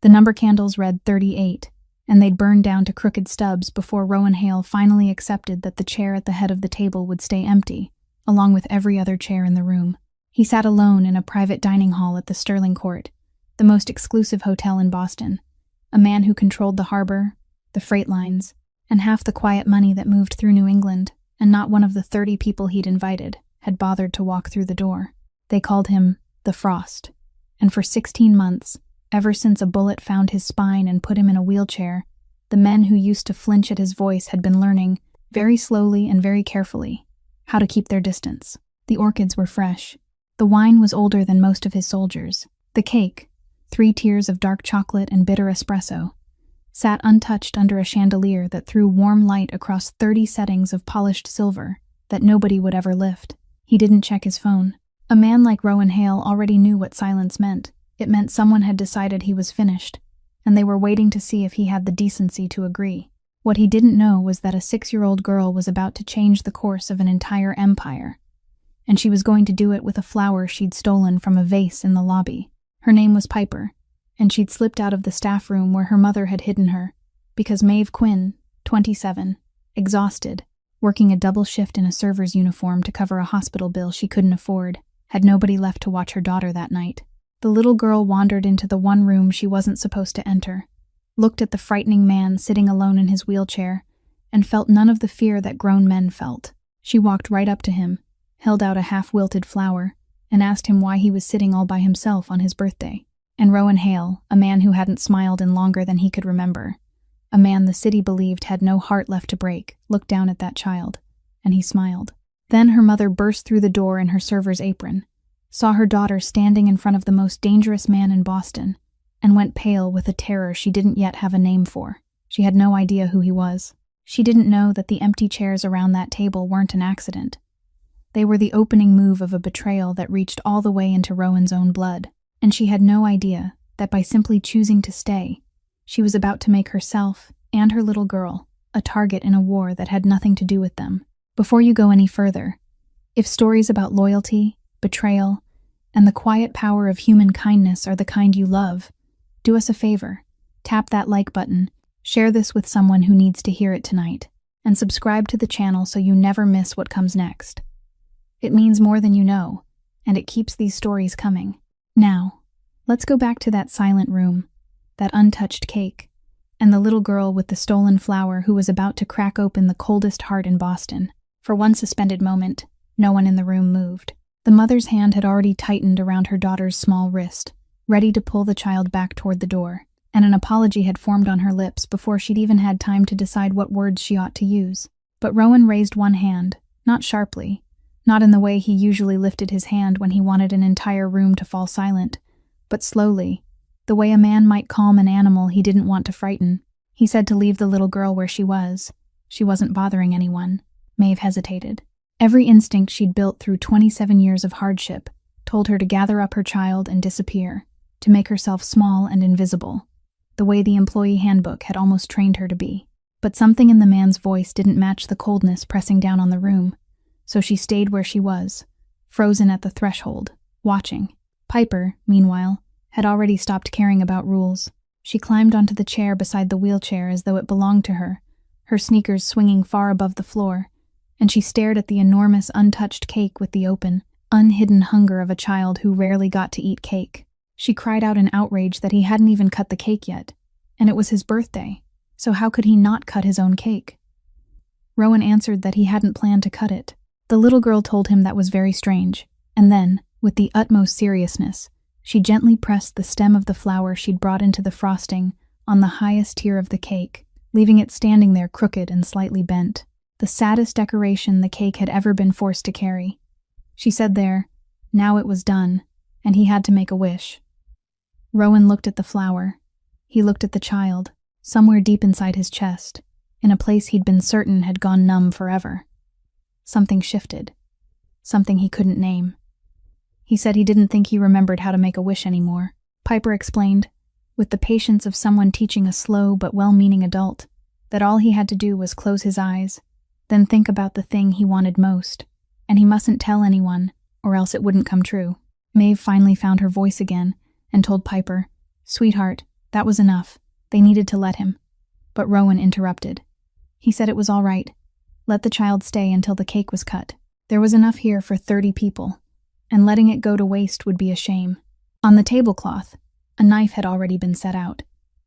The number candles read 38, and they'd burned down to crooked stubs before Rowan Hale finally accepted that the chair at the head of the table would stay empty, along with every other chair in the room. He sat alone in a private dining hall at the Sterling Court, the most exclusive hotel in Boston, a man who controlled the harbor, the freight lines, and half the quiet money that moved through New England, and not one of the 30 people he'd invited had bothered to walk through the door. They called him the Frost, and for 16 months, ever since a bullet found his spine and put him in a wheelchair, the men who used to flinch at his voice had been learning, very slowly and very carefully, how to keep their distance. The orchids were fresh. The wine was older than most of his soldiers. The cake, 3 tiers of dark chocolate and bitter espresso, sat untouched under a chandelier that threw warm light across 30 settings of polished silver that nobody would ever lift. He didn't check his phone. A man like Rowan Hale already knew what silence meant. It meant someone had decided he was finished, and they were waiting to see if he had the decency to agree. What he didn't know was that a 6-year-old girl was about to change the course of an entire empire, and she was going to do it with a flower she'd stolen from a vase in the lobby. Her name was Piper, and she'd slipped out of the staff room where her mother had hidden her, because Maeve Quinn, 27, exhausted, working a double shift in a server's uniform to cover a hospital bill she couldn't afford, had nobody left to watch her daughter that night. The little girl wandered into the one room she wasn't supposed to enter, looked at the frightening man sitting alone in his wheelchair, and felt none of the fear that grown men felt. She walked right up to him, held out a half-wilted flower, and asked him why he was sitting all by himself on his birthday. And Rowan Hale, a man who hadn't smiled in longer than he could remember, a man the city believed had no heart left to break, looked down at that child, and he smiled. Then her mother burst through the door in her server's apron, saw her daughter standing in front of the most dangerous man in Boston, and went pale with a terror she didn't yet have a name for. She had no idea who he was. She didn't know that the empty chairs around that table weren't an accident. They were the opening move of a betrayal that reached all the way into Rowan's own blood, and she had no idea that by simply choosing to stay, she was about to make herself and her little girl a target in a war that had nothing to do with them. Before you go any further, if stories about loyalty, betrayal, and the quiet power of human kindness are the kind you love, do us a favor, tap that like button, share this with someone who needs to hear it tonight, and subscribe to the channel so you never miss what comes next. It means more than you know, and it keeps these stories coming. Now, let's go back to that silent room, that untouched cake, and the little girl with the stolen flower who was about to crack open the coldest heart in Boston. For one suspended moment, no one in the room moved. The mother's hand had already tightened around her daughter's small wrist, ready to pull the child back toward the door, and an apology had formed on her lips before she'd even had time to decide what words she ought to use. But Rowan raised one hand, not sharply, not in the way he usually lifted his hand when he wanted an entire room to fall silent, but slowly, the way a man might calm an animal he didn't want to frighten. He said to leave the little girl where she was. She wasn't bothering anyone. Maeve hesitated. Every instinct she'd built through 27 years of hardship told her to gather up her child and disappear, to make herself small and invisible, the way the employee handbook had almost trained her to be. But something in the man's voice didn't match the coldness pressing down on the room, so she stayed where she was, frozen at the threshold, watching. Piper, meanwhile, had already stopped caring about rules. She climbed onto the chair beside the wheelchair as though it belonged to her, her sneakers swinging far above the floor, and she stared at the enormous untouched cake with the open, unhidden hunger of a child who rarely got to eat cake. She cried out in outrage that he hadn't even cut the cake yet, and it was his birthday, so how could he not cut his own cake? Rowan answered that he hadn't planned to cut it. The little girl told him that was very strange, and then, with the utmost seriousness, she gently pressed the stem of the flower she'd brought into the frosting on the highest tier of the cake, leaving it standing there crooked and slightly bent, the saddest decoration the cake had ever been forced to carry. She said there, now it was done, and he had to make a wish. Rowan looked at the flower. He looked at the child, somewhere deep inside his chest, in a place he'd been certain had gone numb forever. Something shifted. Something he couldn't name. He said he didn't think he remembered how to make a wish anymore. Piper explained, with the patience of someone teaching a slow but well-meaning adult, that all he had to do was close his eyes, then think about the thing he wanted most, and he mustn't tell anyone, or else it wouldn't come true. Maeve finally found her voice again and told Piper, "Sweetheart, That was enough. They needed to let him. But Rowan interrupted. He said it was all right. Let the child stay until the cake was cut. There was enough here for 30 people, and letting it go to waste would be a shame. On the tablecloth, a knife had already been set out.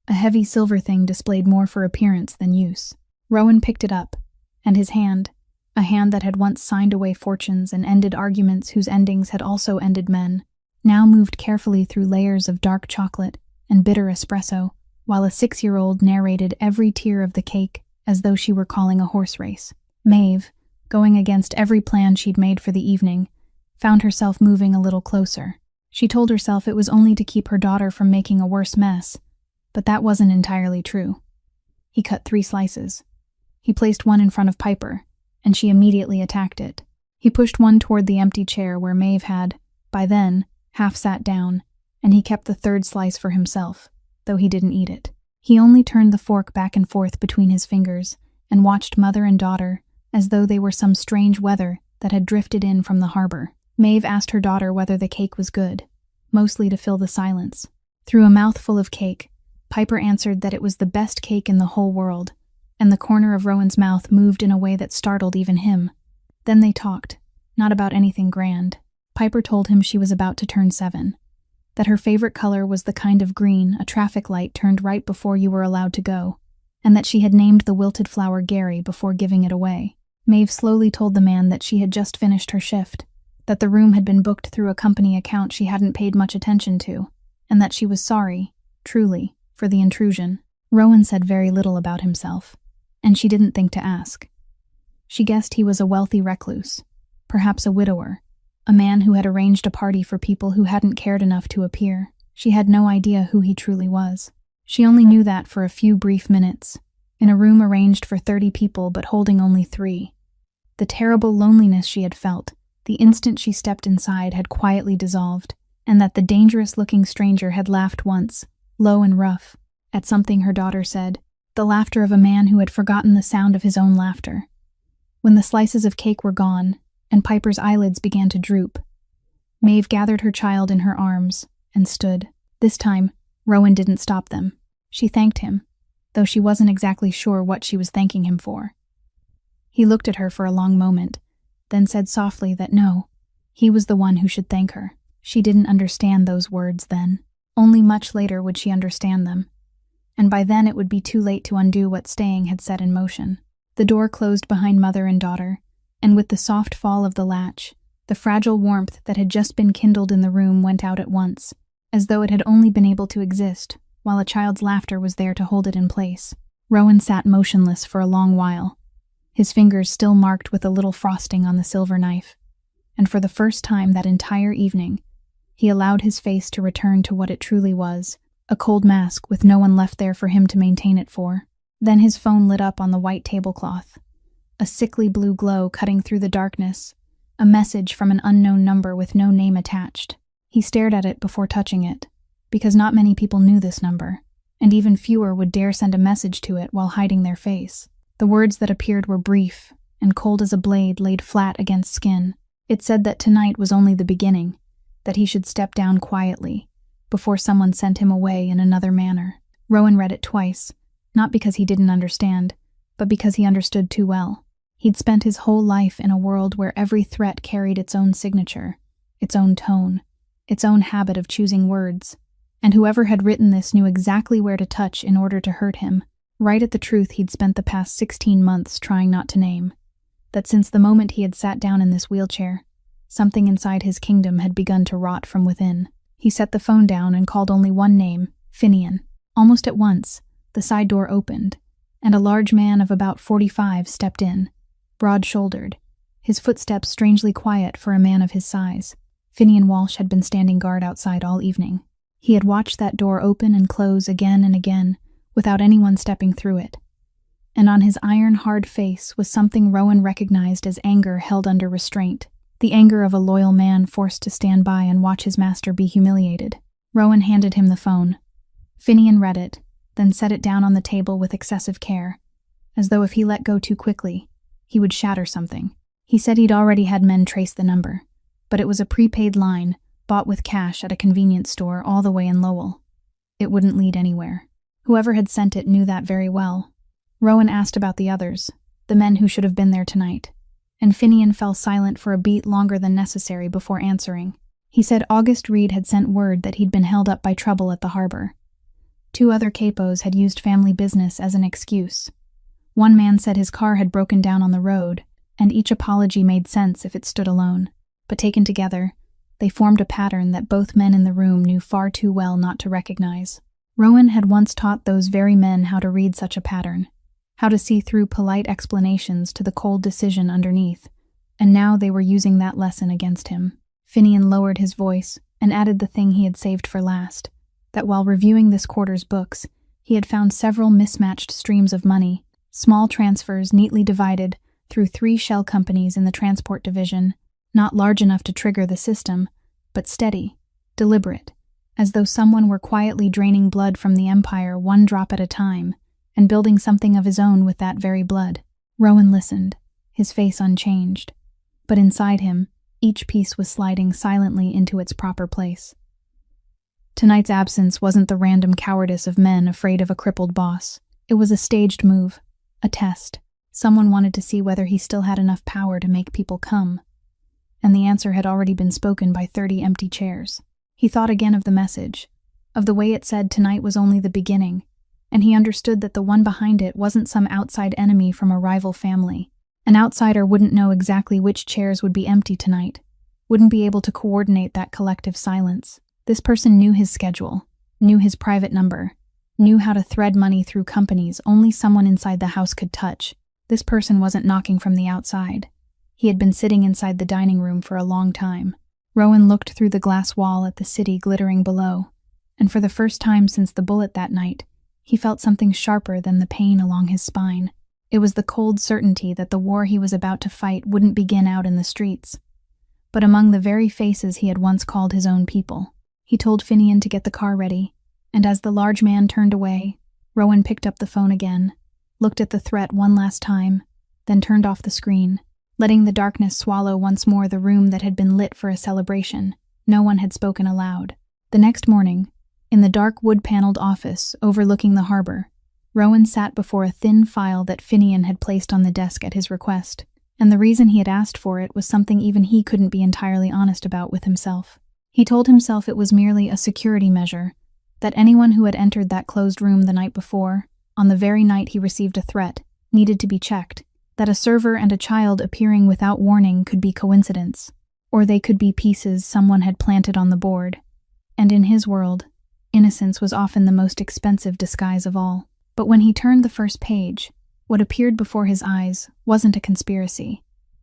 A heavy silver thing displayed more for appearance than use. Rowan picked it up, and his hand, a hand that had once signed away fortunes and ended arguments whose endings had also ended men, now moved carefully through layers of dark chocolate and bitter espresso, while a 6-year-old narrated every tier of the cake as though she were calling a horse race. Maeve, going against every plan she'd made for the evening, found herself moving a little closer. She told herself it was only to keep her daughter from making a worse mess, but that wasn't entirely true. He cut 3 slices. He placed one in front of Piper, and she immediately attacked it. He pushed one toward the empty chair where Maeve had, by then, half sat down, and he kept the 3rd slice for himself, though he didn't eat it. He only turned the fork back and forth between his fingers and watched mother and daughter as though they were some strange weather that had drifted in from the harbor. Maeve asked her daughter whether the cake was good, mostly to fill the silence. Through a mouthful of cake, Piper answered that it was the best cake in the whole world, and the corner of Rowan's mouth moved in a way that startled even him. Then they talked, not about anything grand. Piper told him she was about to turn 7, that her favorite color was the kind of green a traffic light turned right before you were allowed to go, and that she had named the wilted flower Gary before giving it away. Maeve slowly told the man that she had just finished her shift, that the room had been booked through a company account she hadn't paid much attention to, and that she was sorry, truly, for the intrusion. Rowan said very little about himself, and she didn't think to ask. She guessed he was a wealthy recluse, perhaps a widower, a man who had arranged a party for people who hadn't cared enough to appear. She had no idea who he truly was. She only knew that for a few brief minutes, in a room arranged for 30 people but holding only 3. The terrible loneliness she had felt, the instant she stepped inside, had quietly dissolved, and that the dangerous-looking stranger had laughed once, low and rough, at something her daughter said, the laughter of a man who had forgotten the sound of his own laughter. When the slices of cake were gone, and Piper's eyelids began to droop, Maeve gathered her child in her arms and stood. This time, Rowan didn't stop them. She thanked him, though she wasn't exactly sure what she was thanking him for. He looked at her for a long moment, then said softly that no, he was the one who should thank her. She didn't understand those words then. Only much later would she understand them, and by then it would be too late to undo what staying had set in motion. The door closed behind mother and daughter, and with the soft fall of the latch, the fragile warmth that had just been kindled in the room went out at once, as though it had only been able to exist while a child's laughter was there to hold it in place. Rowan sat motionless for a long while, his fingers still marked with a little frosting on the silver knife, and for the first time that entire evening, he allowed his face to return to what it truly was, a cold mask with no one left there for him to maintain it for. Then his phone lit up on the white tablecloth, a sickly blue glow cutting through the darkness, a message from an unknown number with no name attached. He stared at it before touching it, because not many people knew this number, and even fewer would dare send a message to it while hiding their face. The words that appeared were brief and cold as a blade laid flat against skin. It said that tonight was only the beginning, that he should step down quietly, before someone sent him away in another manner. Rowan read it twice, not because he didn't understand, but because he understood too well. He'd spent his whole life in a world where every threat carried its own signature, its own tone, its own habit of choosing words, and whoever had written this knew exactly where to touch in order to hurt him, right at the truth he'd spent the past 16 months trying not to name, that since the moment he had sat down in this wheelchair, something inside his kingdom had begun to rot from within. He set the phone down and called only one name, Finian. Almost at once, the side door opened, and a large man of about 45 stepped in, broad-shouldered, his footsteps strangely quiet for a man of his size. Finian Walsh had been standing guard outside all evening. He had watched that door open and close again and again, without anyone stepping through it. And on his iron-hard face was something Rowan recognized as anger held under restraint, the anger of a loyal man forced to stand by and watch his master be humiliated. Rowan handed him the phone. Finian read it, then set it down on the table with excessive care, as though if he let go too quickly, he would shatter something. He said he'd already had men trace the number, but it was a prepaid line, bought with cash at a convenience store all the way in Lowell. it wouldn't lead anywhere. Whoever had sent it knew that very well. Rowan asked about the others, the men who should have been there tonight, and Finian fell silent for a beat longer than necessary before answering. He said August Reed had sent word that he'd been held up by trouble at the harbor. 2 other capos had used family business as an excuse. One man said his car had broken down on the road, and each apology made sense if it stood alone. But taken together, they formed a pattern that both men in the room knew far too well not to recognize. Rowan had once taught those very men how to read such a pattern, how to see through polite explanations to the cold decision underneath, and now they were using that lesson against him. Finian lowered his voice and added the thing he had saved for last, that while reviewing this quarter's books, he had found several mismatched streams of money, small transfers neatly divided through 3 shell companies in the transport division, not large enough to trigger the system, but steady, deliberate, as though someone were quietly draining blood from the Empire 1 drop at a time, and building something of his own with that very blood. Rowan listened, his face unchanged, but inside him, each piece was sliding silently into its proper place. Tonight's absence wasn't the random cowardice of men afraid of a crippled boss. It was a staged move, a test. Someone wanted to see whether he still had enough power to make people come. And the answer had already been spoken by 30 empty chairs. He thought again of the message, of the way it said tonight was only the beginning, and he understood that the one behind it wasn't some outside enemy from a rival family. An outsider wouldn't know exactly which chairs would be empty tonight, wouldn't be able to coordinate that collective silence. This person knew his schedule, knew his private number, knew how to thread money through companies only someone inside the house could touch. This person wasn't knocking from the outside. He had been sitting inside the dining room for a long time. Rowan looked through the glass wall at the city glittering below, and for the first time since the bullet that night, he felt something sharper than the pain along his spine. It was the cold certainty that the war he was about to fight wouldn't begin out in the streets, but among the very faces he had once called his own people. He told Finian to get the car ready, and as the large man turned away, Rowan picked up the phone again, looked at the threat one last time, then turned off the screen, letting the darkness swallow once more the room that had been lit for a celebration. No one had spoken aloud. The next morning, in the dark wood-paneled office overlooking the harbor, Rowan sat before a thin file that Finian had placed on the desk at his request, and the reason he had asked for it was something even he couldn't be entirely honest about with himself. He told himself it was merely a security measure, that anyone who had entered that closed room the night before, on the very night he received a threat, needed to be checked, that a server and a child appearing without warning could be coincidence, or they could be pieces someone had planted on the board. And in his world, innocence was often the most expensive disguise of all. But when he turned the first page, what appeared before his eyes wasn't a conspiracy.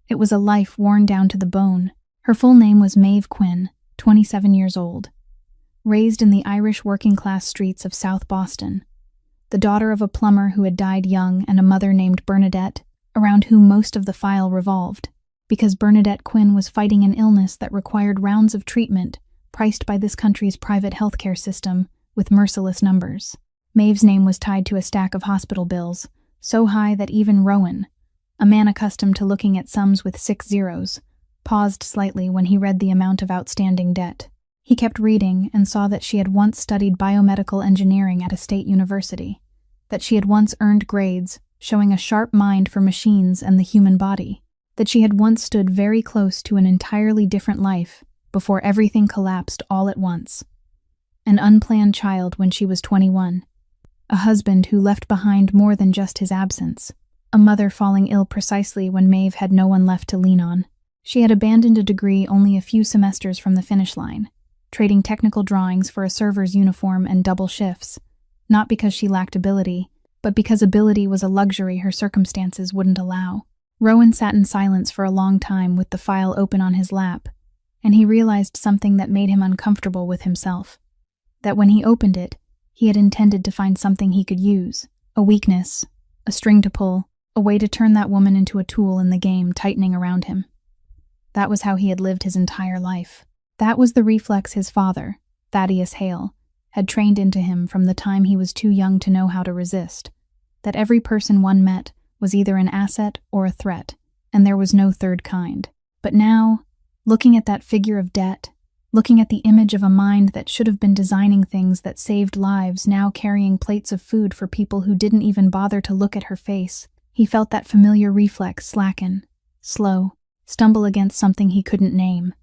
It was a life worn down to the bone. Her full name was Maeve Quinn, 27 years old, raised in the Irish working-class streets of South Boston, the daughter of a plumber who had died young and a mother named Bernadette, around whom most of the file revolved, because Bernadette Quinn was fighting an illness that required rounds of treatment priced by this country's private healthcare system with merciless numbers. Maeve's name was tied to a stack of hospital bills, so high that even Rowan, a man accustomed to looking at sums with 6 zeros, paused slightly when he read the amount of outstanding debt. He kept reading and saw that she had once studied biomedical engineering at a state university, that she had once earned grades showing a sharp mind for machines and the human body, that she had once stood very close to an entirely different life before everything collapsed all at once. An unplanned child when she was 21, a husband who left behind more than just his absence, a mother falling ill precisely when Maeve had no one left to lean on. She had abandoned a degree only a few semesters from the finish line, trading technical drawings for a server's uniform and double shifts, not because she lacked ability, but because ability was a luxury her circumstances wouldn't allow. Rowan sat in silence for a long time with the file open on his lap, and he realized something that made him uncomfortable with himself. That when he opened it, he had intended to find something he could use, a weakness, a string to pull, a way to turn that woman into a tool in the game tightening around him. That was how he had lived his entire life. That was the reflex his father, Thaddeus Hale, had trained into him from the time he was too young to know how to resist. That every person one met was either an asset or a threat, and there was no third kind. But now, looking at that figure of debt, looking at the image of a mind that should have been designing things that saved lives, now carrying plates of food for people who didn't even bother to look at her face. He felt that familiar reflex slacken, slow, stumble against something he couldn't name.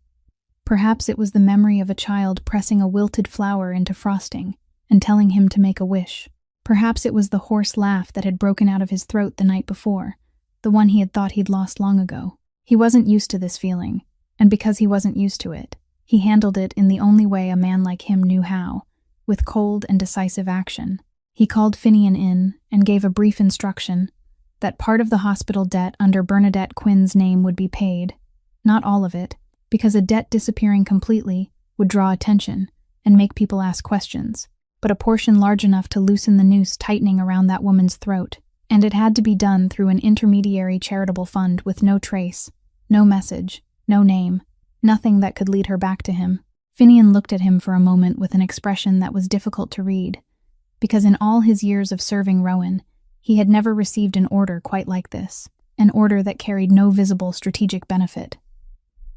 Perhaps it was the memory of a child pressing a wilted flower into frosting and telling him to make a wish. Perhaps it was the hoarse laugh that had broken out of his throat the night before, the one he had thought he'd lost long ago. He wasn't used to this feeling, and because he wasn't used to it, he handled it in the only way a man like him knew how, with cold and decisive action. He called Finian in and gave a brief instruction that part of the hospital debt under Bernadette Quinn's name would be paid, not all of it, because a debt disappearing completely would draw attention and make people ask questions, but a portion large enough to loosen the noose tightening around that woman's throat, and it had to be done through an intermediary charitable fund with no trace, no message, no name, nothing that could lead her back to him. Finian looked at him for a moment with an expression that was difficult to read, because in all his years of serving Rowan, he had never received an order quite like this, an order that carried no visible strategic benefit.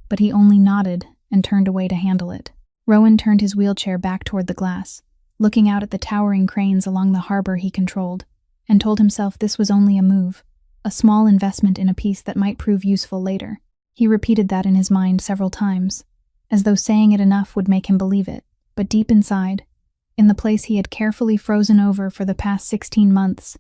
But he only nodded and turned away to handle it. Rowan turned his wheelchair back toward the glass, looking out at the towering cranes along the harbor he controlled, and told himself this was only a move, a small investment in a piece that might prove useful later. He repeated that in his mind several times, as though saying it enough would make him believe it, but deep inside, in the place he had carefully frozen over for the past 16 months,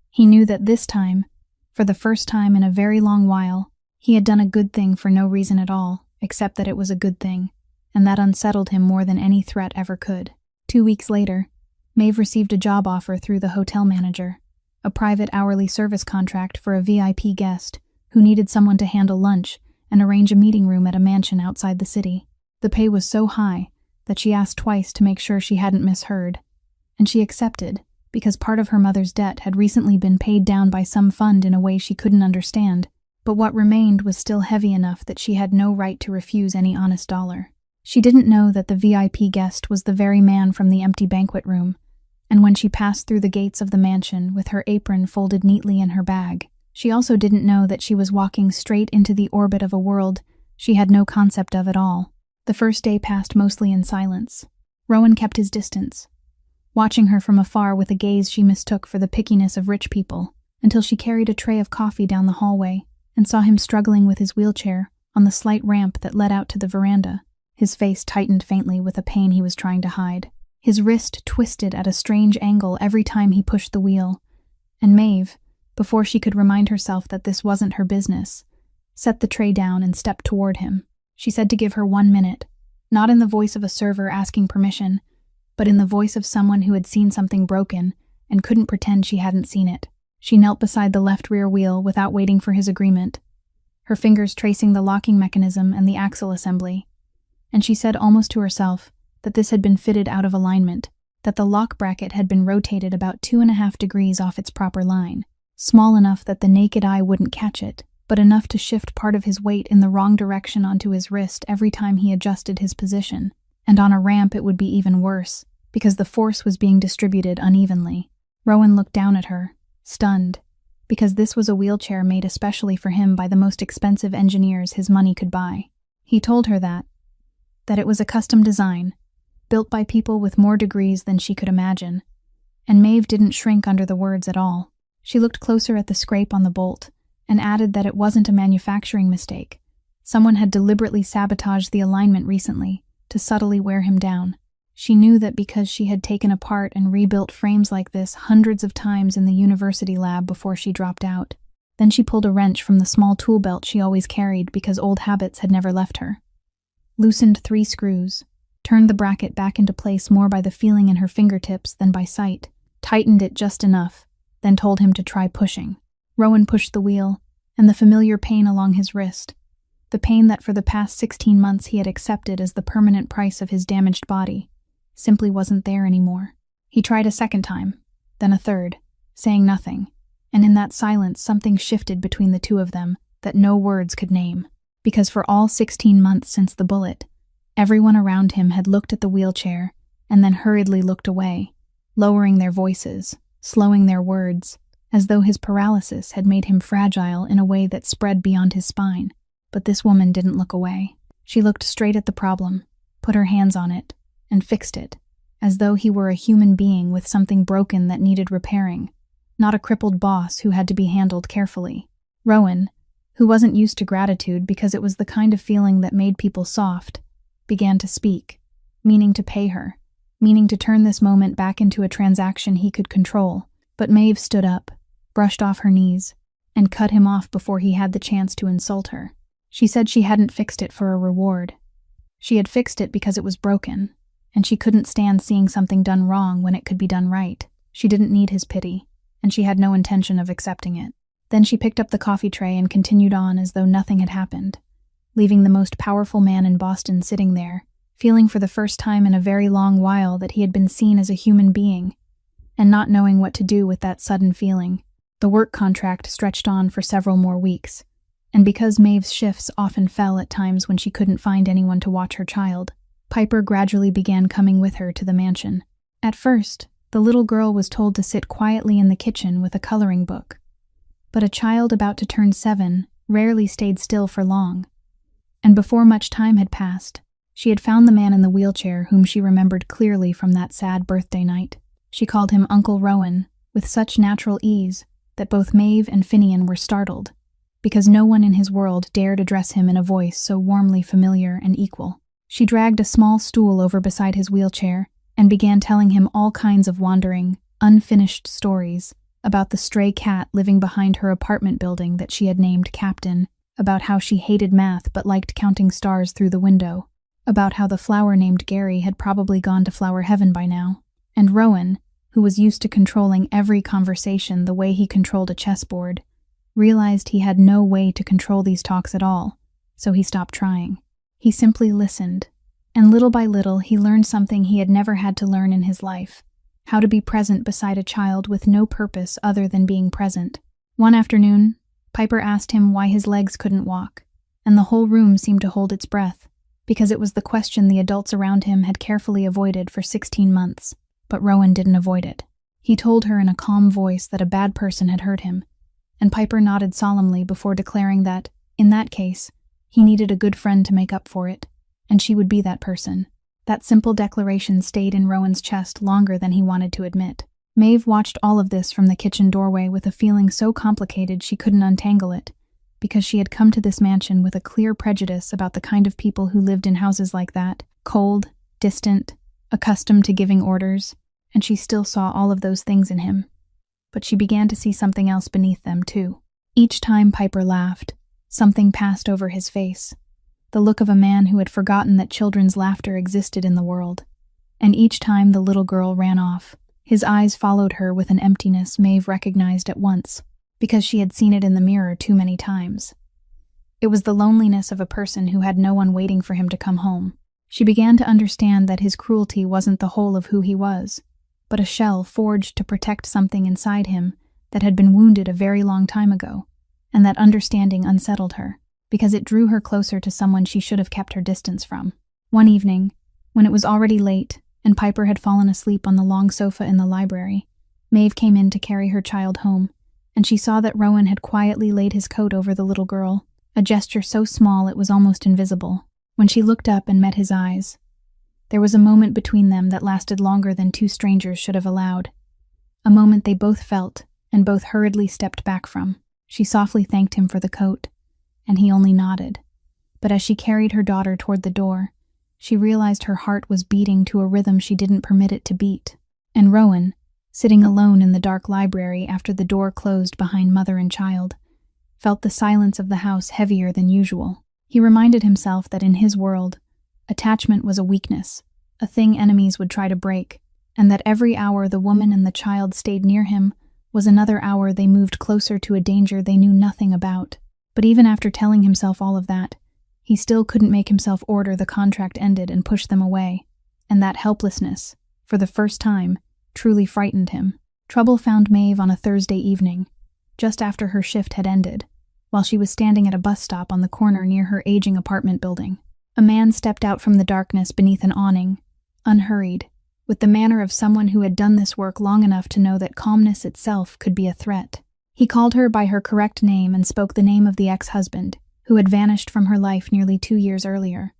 he knew that this time, for the first time in a very long while, he had done a good thing for no reason at all, except that it was a good thing, and that unsettled him more than any threat ever could. 2 weeks later, Maeve received a job offer through the hotel manager, a private hourly service contract for a VIP guest who needed someone to handle lunch and arrange a meeting room at a mansion outside the city. The pay was so high that she asked twice to make sure she hadn't misheard, and she accepted because part of her mother's debt had recently been paid down by some fund in a way she couldn't understand, but what remained was still heavy enough that she had no right to refuse any honest dollar. She didn't know that the VIP guest was the very man from the empty banquet room, and when she passed through the gates of the mansion with her apron folded neatly in her bag, she also didn't know that she was walking straight into the orbit of a world she had no concept of at all. The first day passed mostly in silence. Rowan kept his distance, watching her from afar with a gaze she mistook for the pickiness of rich people, until she carried a tray of coffee down the hallway and saw him struggling with his wheelchair on the slight ramp that led out to the veranda. His face tightened faintly with a pain he was trying to hide. His wrist twisted at a strange angle every time he pushed the wheel, and Maeve, before she could remind herself that this wasn't her business, set the tray down and stepped toward him. She said to give her 1 minute, not in the voice of a server asking permission, but in the voice of someone who had seen something broken and couldn't pretend she hadn't seen it. She knelt beside the left rear wheel without waiting for his agreement, her fingers tracing the locking mechanism and the axle assembly, and she said almost to herself that this had been fitted out of alignment, that the lock bracket had been rotated about 2.5 degrees off its proper line, small enough that the naked eye wouldn't catch it, but enough to shift part of his weight in the wrong direction onto his wrist every time he adjusted his position. And on a ramp it would be even worse, because the force was being distributed unevenly. Rowan looked down at her, stunned, because this was a wheelchair made especially for him by the most expensive engineers his money could buy. He told her that it was a custom design, built by people with more degrees than she could imagine, and Maeve didn't shrink under the words at all. She looked closer at the scrape on the bolt, and added that it wasn't a manufacturing mistake. Someone had deliberately sabotaged the alignment recently, to subtly wear him down. She knew that because she had taken apart and rebuilt frames like this hundreds of times in the university lab before she dropped out. Then she pulled a wrench from the small tool belt she always carried because old habits had never left her. Loosened 3 screws, turned the bracket back into place more by the feeling in her fingertips than by sight, tightened it just enough, then told him to try pushing. Rowan pushed the wheel, and the familiar pain along his wrist, the pain that for the past 16 months he had accepted as the permanent price of his damaged body, simply wasn't there anymore. He tried a second time, then a third, saying nothing, and in that silence something shifted between the two of them that no words could name, because for all 16 months since the bullet, everyone around him had looked at the wheelchair and then hurriedly looked away, lowering their voices, slowing their words, as though his paralysis had made him fragile in a way that spread beyond his spine. But this woman didn't look away. She looked straight at the problem, put her hands on it, and fixed it, as though he were a human being with something broken that needed repairing, not a crippled boss who had to be handled carefully. Rowan, who wasn't used to gratitude because it was the kind of feeling that made people soft, began to speak, meaning to pay her, meaning to turn this moment back into a transaction he could control. But Maeve stood up, brushed off her knees, and cut him off before he had the chance to insult her. She said she hadn't fixed it for a reward. She had fixed it because it was broken, and she couldn't stand seeing something done wrong when it could be done right. She didn't need his pity, and she had no intention of accepting it. Then she picked up the coffee tray and continued on as though nothing had happened, leaving the most powerful man in Boston sitting there, feeling for the first time in a very long while that he had been seen as a human being, and not knowing what to do with that sudden feeling. The work contract stretched on for several more weeks, and because Maeve's shifts often fell at times when she couldn't find anyone to watch her child, Piper gradually began coming with her to the mansion. At first, the little girl was told to sit quietly in the kitchen with a coloring book. But a child about to turn 7 rarely stayed still for long, and before much time had passed, she had found the man in the wheelchair whom she remembered clearly from that sad birthday night. She called him Uncle Rowan with such natural ease that both Maeve and Finian were startled, because no one in his world dared address him in a voice so warmly familiar and equal. She dragged a small stool over beside his wheelchair and began telling him all kinds of wandering, unfinished stories about the stray cat living behind her apartment building that she had named Captain, about how she hated math but liked counting stars through the window, about how the flower named Gary had probably gone to flower heaven by now. And Rowan, who was used to controlling every conversation the way he controlled a chessboard, realized he had no way to control these talks at all, so he stopped trying. He simply listened, and little by little he learned something he had never had to learn in his life: how to be present beside a child with no purpose other than being present. One afternoon, Piper asked him why his legs couldn't walk, and the whole room seemed to hold its breath, because it was the question the adults around him had carefully avoided for 16 months. But Rowan didn't avoid it. He told her in a calm voice that a bad person had hurt him, and Piper nodded solemnly before declaring that, in that case, he needed a good friend to make up for it, and she would be that person. That simple declaration stayed in Rowan's chest longer than he wanted to admit. Maeve watched all of this from the kitchen doorway with a feeling so complicated she couldn't untangle it, because she had come to this mansion with a clear prejudice about the kind of people who lived in houses like that: cold, distant, accustomed to giving orders, and she still saw all of those things in him. But she began to see something else beneath them, too. Each time Piper laughed, something passed over his face, the look of a man who had forgotten that children's laughter existed in the world. And each time the little girl ran off, his eyes followed her with an emptiness Maeve recognized at once, because she had seen it in the mirror too many times. It was the loneliness of a person who had no one waiting for him to come home. She began to understand that his cruelty wasn't the whole of who he was, but a shell forged to protect something inside him that had been wounded a very long time ago, and that understanding unsettled her, because it drew her closer to someone she should have kept her distance from. One evening, when it was already late and Piper had fallen asleep on the long sofa in the library, Maeve came in to carry her child home, and she saw that Rowan had quietly laid his coat over the little girl, a gesture so small it was almost invisible. When she looked up and met his eyes, there was a moment between them that lasted longer than two strangers should have allowed, a moment they both felt and both hurriedly stepped back from. She softly thanked him for the coat, and he only nodded. But as she carried her daughter toward the door, she realized her heart was beating to a rhythm she didn't permit it to beat. And Rowan, sitting alone in the dark library after the door closed behind mother and child, felt the silence of the house heavier than usual. He reminded himself that in his world, attachment was a weakness, a thing enemies would try to break, and that every hour the woman and the child stayed near him was another hour they moved closer to a danger they knew nothing about. But even after telling himself all of that, he still couldn't make himself order the contract ended and push them away, and that helplessness, for the first time, truly frightened him. Trouble found Maeve on a Thursday evening, just after her shift had ended, while she was standing at a bus stop on the corner near her aging apartment building. A man stepped out from the darkness beneath an awning, unhurried, with the manner of someone who had done this work long enough to know that calmness itself could be a threat. He called her by her correct name and spoke the name of the ex-husband, who had vanished from her life nearly 2 years earlier.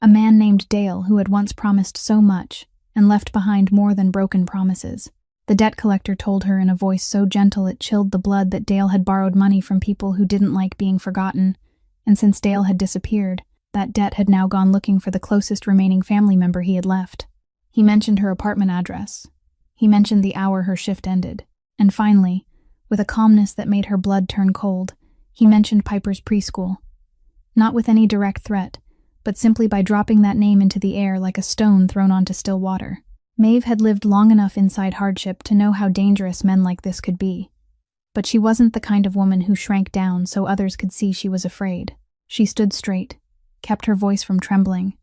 A man named Dale who had once promised so much and left behind more than broken promises. The debt collector told her in a voice so gentle it chilled the blood that Dale had borrowed money from people who didn't like being forgotten, and since Dale had disappeared, that debt had now gone looking for the closest remaining family member he had left. He mentioned her apartment address. He mentioned the hour her shift ended. And finally, with a calmness that made her blood turn cold, he mentioned Piper's preschool. Not with any direct threat, but simply by dropping that name into the air like a stone thrown onto still water. Maeve had lived long enough inside hardship to know how dangerous men like this could be. But she wasn't the kind of woman who shrank down so others could see she was afraid. She stood straight, kept her voice from trembling,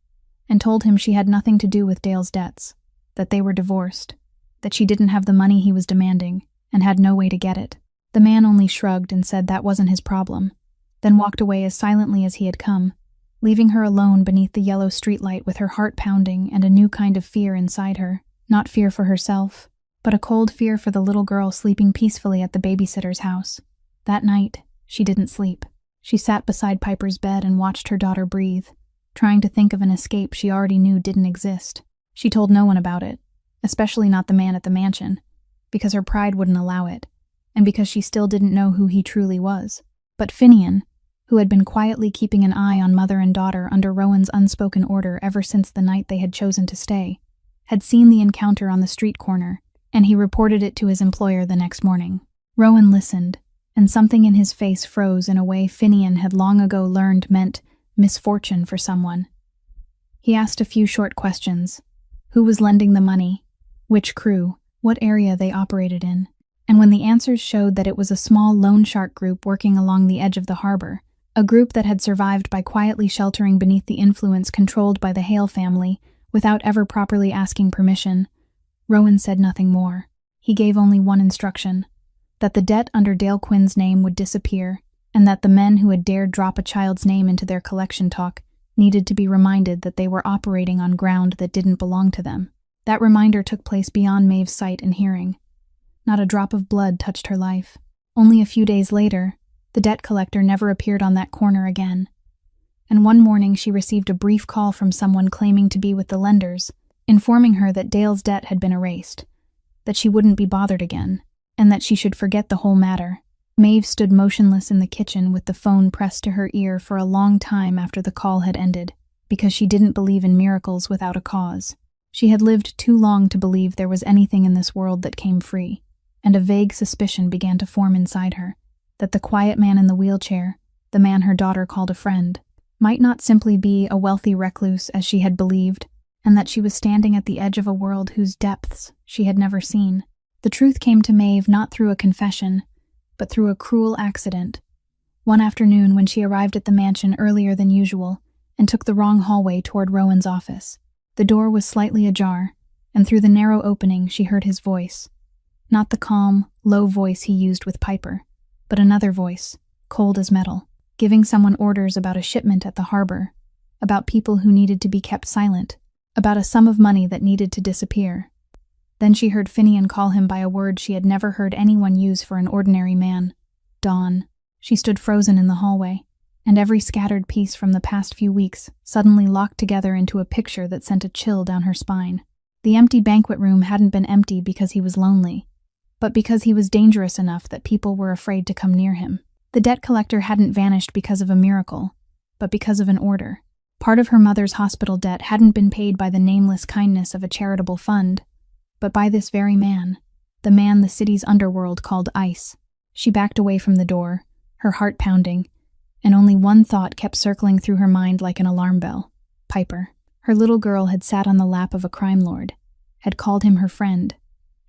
and told him she had nothing to do with Dale's debts, that they were divorced, that she didn't have the money he was demanding, and had no way to get it. The man only shrugged and said that wasn't his problem, then walked away as silently as he had come, leaving her alone beneath the yellow streetlight with her heart pounding and a new kind of fear inside her. Not fear for herself, but a cold fear for the little girl sleeping peacefully at the babysitter's house. That night, she didn't sleep. She sat beside Piper's bed and watched her daughter breathe, trying to think of an escape she already knew didn't exist. She told no one about it, especially not the man at the mansion, because her pride wouldn't allow it, and because she still didn't know who he truly was. But Finian, who had been quietly keeping an eye on mother and daughter under Rowan's unspoken order ever since the night they had chosen to stay, had seen the encounter on the street corner, and he reported it to his employer the next morning. Rowan listened, and something in his face froze in a way Finian had long ago learned meant misfortune for someone. He asked a few short questions. Who was lending the money? Which crew? What area they operated in? And when the answers showed that it was a small loan shark group working along the edge of the harbor, a group that had survived by quietly sheltering beneath the influence controlled by the Hale family, without ever properly asking permission, Rowan said nothing more. He gave only one instruction, that the debt under Dale Quinn's name would disappear, and that the men who had dared drop a child's name into their collection talk needed to be reminded that they were operating on ground that didn't belong to them. That reminder took place beyond Maeve's sight and hearing. Not a drop of blood touched her life. Only a few days later, the debt collector never appeared on that corner again. And one morning she received a brief call from someone claiming to be with the lenders, informing her that Dale's debt had been erased, that she wouldn't be bothered again, and that she should forget the whole matter. Maeve stood motionless in the kitchen with the phone pressed to her ear for a long time after the call had ended, because she didn't believe in miracles without a cause. She had lived too long to believe there was anything in this world that came free, and a vague suspicion began to form inside her, that the quiet man in the wheelchair, the man her daughter called a friend, might not simply be a wealthy recluse as she had believed, and that she was standing at the edge of a world whose depths she had never seen. The truth came to Maeve not through a confession, but through a cruel accident. One afternoon when she arrived at the mansion earlier than usual and took the wrong hallway toward Rowan's office. The door was slightly ajar, and through the narrow opening she heard his voice. Not the calm, low voice he used with Piper, but another voice, cold as metal, giving someone orders about a shipment at the harbor, about people who needed to be kept silent, about a sum of money that needed to disappear. Then she heard Finian call him by a word she had never heard anyone use for an ordinary man, Dawn. She stood frozen in the hallway, and every scattered piece from the past few weeks suddenly locked together into a picture that sent a chill down her spine. The empty banquet room hadn't been empty because he was lonely, but because he was dangerous enough that people were afraid to come near him. The debt collector hadn't vanished because of a miracle, but because of an order. Part of her mother's hospital debt hadn't been paid by the nameless kindness of a charitable fund, but by this very man, the man the city's underworld called Ice. She backed away from the door, her heart pounding, and only one thought kept circling through her mind like an alarm bell. Piper. Her little girl had sat on the lap of a crime lord, had called him her friend,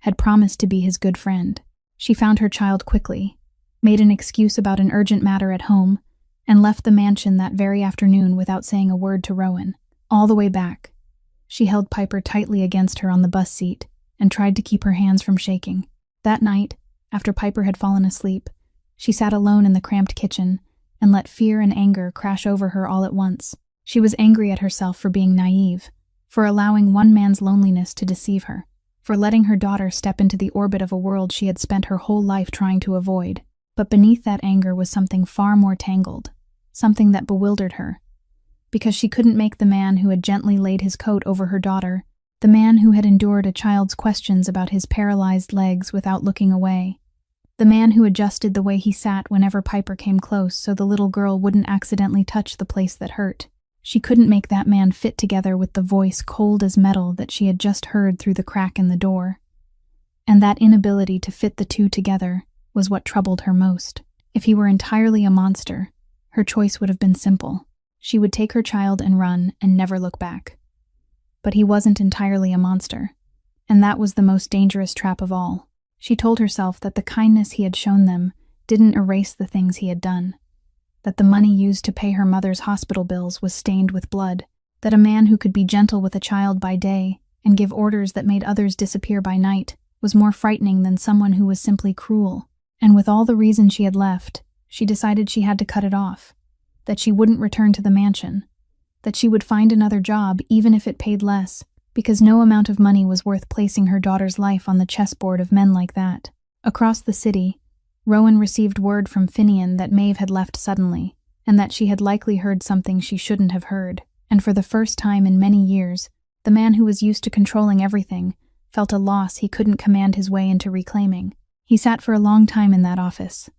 had promised to be his good friend. She found her child quickly, made an excuse about an urgent matter at home, and left the mansion that very afternoon without saying a word to Rowan. All the way back, she held Piper tightly against her on the bus seat and tried to keep her hands from shaking. That night, after Piper had fallen asleep, she sat alone in the cramped kitchen and let fear and anger crash over her all at once. She was angry at herself for being naive, for allowing one man's loneliness to deceive her, for letting her daughter step into the orbit of a world she had spent her whole life trying to avoid. But beneath that anger was something far more tangled, something that bewildered her, because she couldn't make the man who had gently laid his coat over her daughter, the man who had endured a child's questions about his paralyzed legs without looking away, the man who adjusted the way he sat whenever Piper came close so the little girl wouldn't accidentally touch the place that hurt. She couldn't make that man fit together with the voice cold as metal that she had just heard through the crack in the door. And that inability to fit the two together was what troubled her most. If he were entirely a monster, her choice would have been simple. She would take her child and run and never look back. But he wasn't entirely a monster, and that was the most dangerous trap of all. She told herself that the kindness he had shown them didn't erase the things he had done, that the money used to pay her mother's hospital bills was stained with blood, that a man who could be gentle with a child by day and give orders that made others disappear by night was more frightening than someone who was simply cruel. And with all the reason she had left, she decided she had to cut it off, that she wouldn't return to the mansion, that she would find another job even if it paid less, because no amount of money was worth placing her daughter's life on the chessboard of men like that. Across the city, Rowan received word from Finian that Maeve had left suddenly, and that she had likely heard something she shouldn't have heard, and for the first time in many years, the man who was used to controlling everything felt a loss he couldn't command his way into reclaiming. He sat for a long time in that office,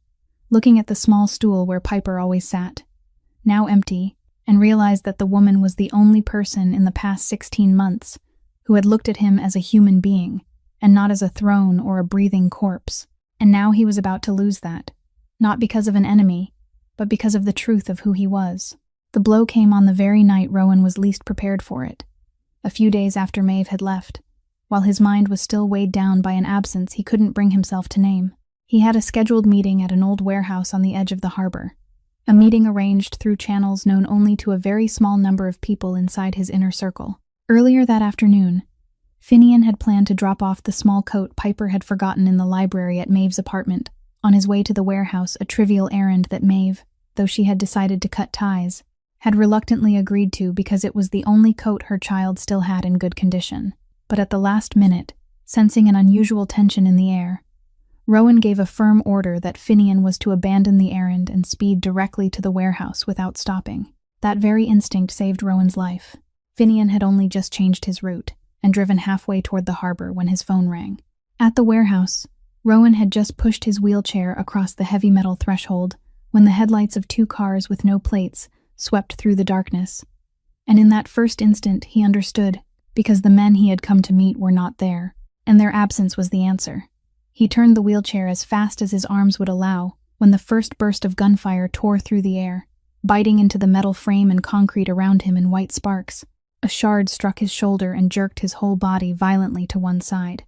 looking at the small stool where Piper always sat, now empty, and realized that the woman was the only person in the past 16 months who had looked at him as a human being, and not as a throne or a breathing corpse. And now he was about to lose that, not because of an enemy, but because of the truth of who he was. The blow came on the very night Rowan was least prepared for it, a few days after Maeve had left, while his mind was still weighed down by an absence he couldn't bring himself to name. He had a scheduled meeting at an old warehouse on the edge of the harbor, a meeting arranged through channels known only to a very small number of people inside his inner circle. Earlier that afternoon, Finian had planned to drop off the small coat Piper had forgotten in the library at Maeve's apartment, on his way to the warehouse, a trivial errand that Maeve, though she had decided to cut ties, had reluctantly agreed to because it was the only coat her child still had in good condition. But at the last minute, sensing an unusual tension in the air, Rowan gave a firm order that Finian was to abandon the errand and speed directly to the warehouse without stopping. That very instinct saved Rowan's life. Finian had only just changed his route and driven halfway toward the harbor when his phone rang. At the warehouse, Rowan had just pushed his wheelchair across the heavy metal threshold when the headlights of two cars with no plates swept through the darkness. And in that first instant, he understood, because the men he had come to meet were not there, and their absence was the answer. He turned the wheelchair as fast as his arms would allow when the first burst of gunfire tore through the air, biting into the metal frame and concrete around him in white sparks. A shard struck his shoulder and jerked his whole body violently to one side,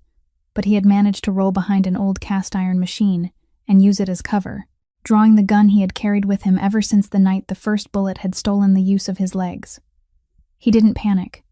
but he had managed to roll behind an old cast-iron machine and use it as cover, drawing the gun he had carried with him ever since the night the first bullet had stolen the use of his legs. He didn't panic,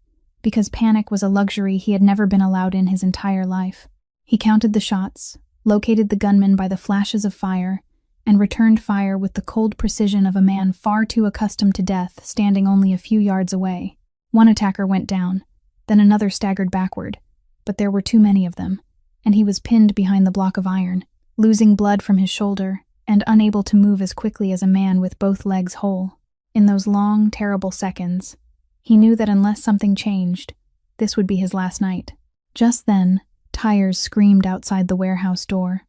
because panic was a luxury he had never been allowed in his entire life. He counted the shots, located the gunman by the flashes of fire, and returned fire with the cold precision of a man far too accustomed to death standing only a few yards away. One attacker went down, then another staggered backward, but there were too many of them, and he was pinned behind the block of iron, losing blood from his shoulder and unable to move as quickly as a man with both legs whole. In those long, terrible seconds, he knew that unless something changed, this would be his last night. Just then, tires screamed outside the warehouse door.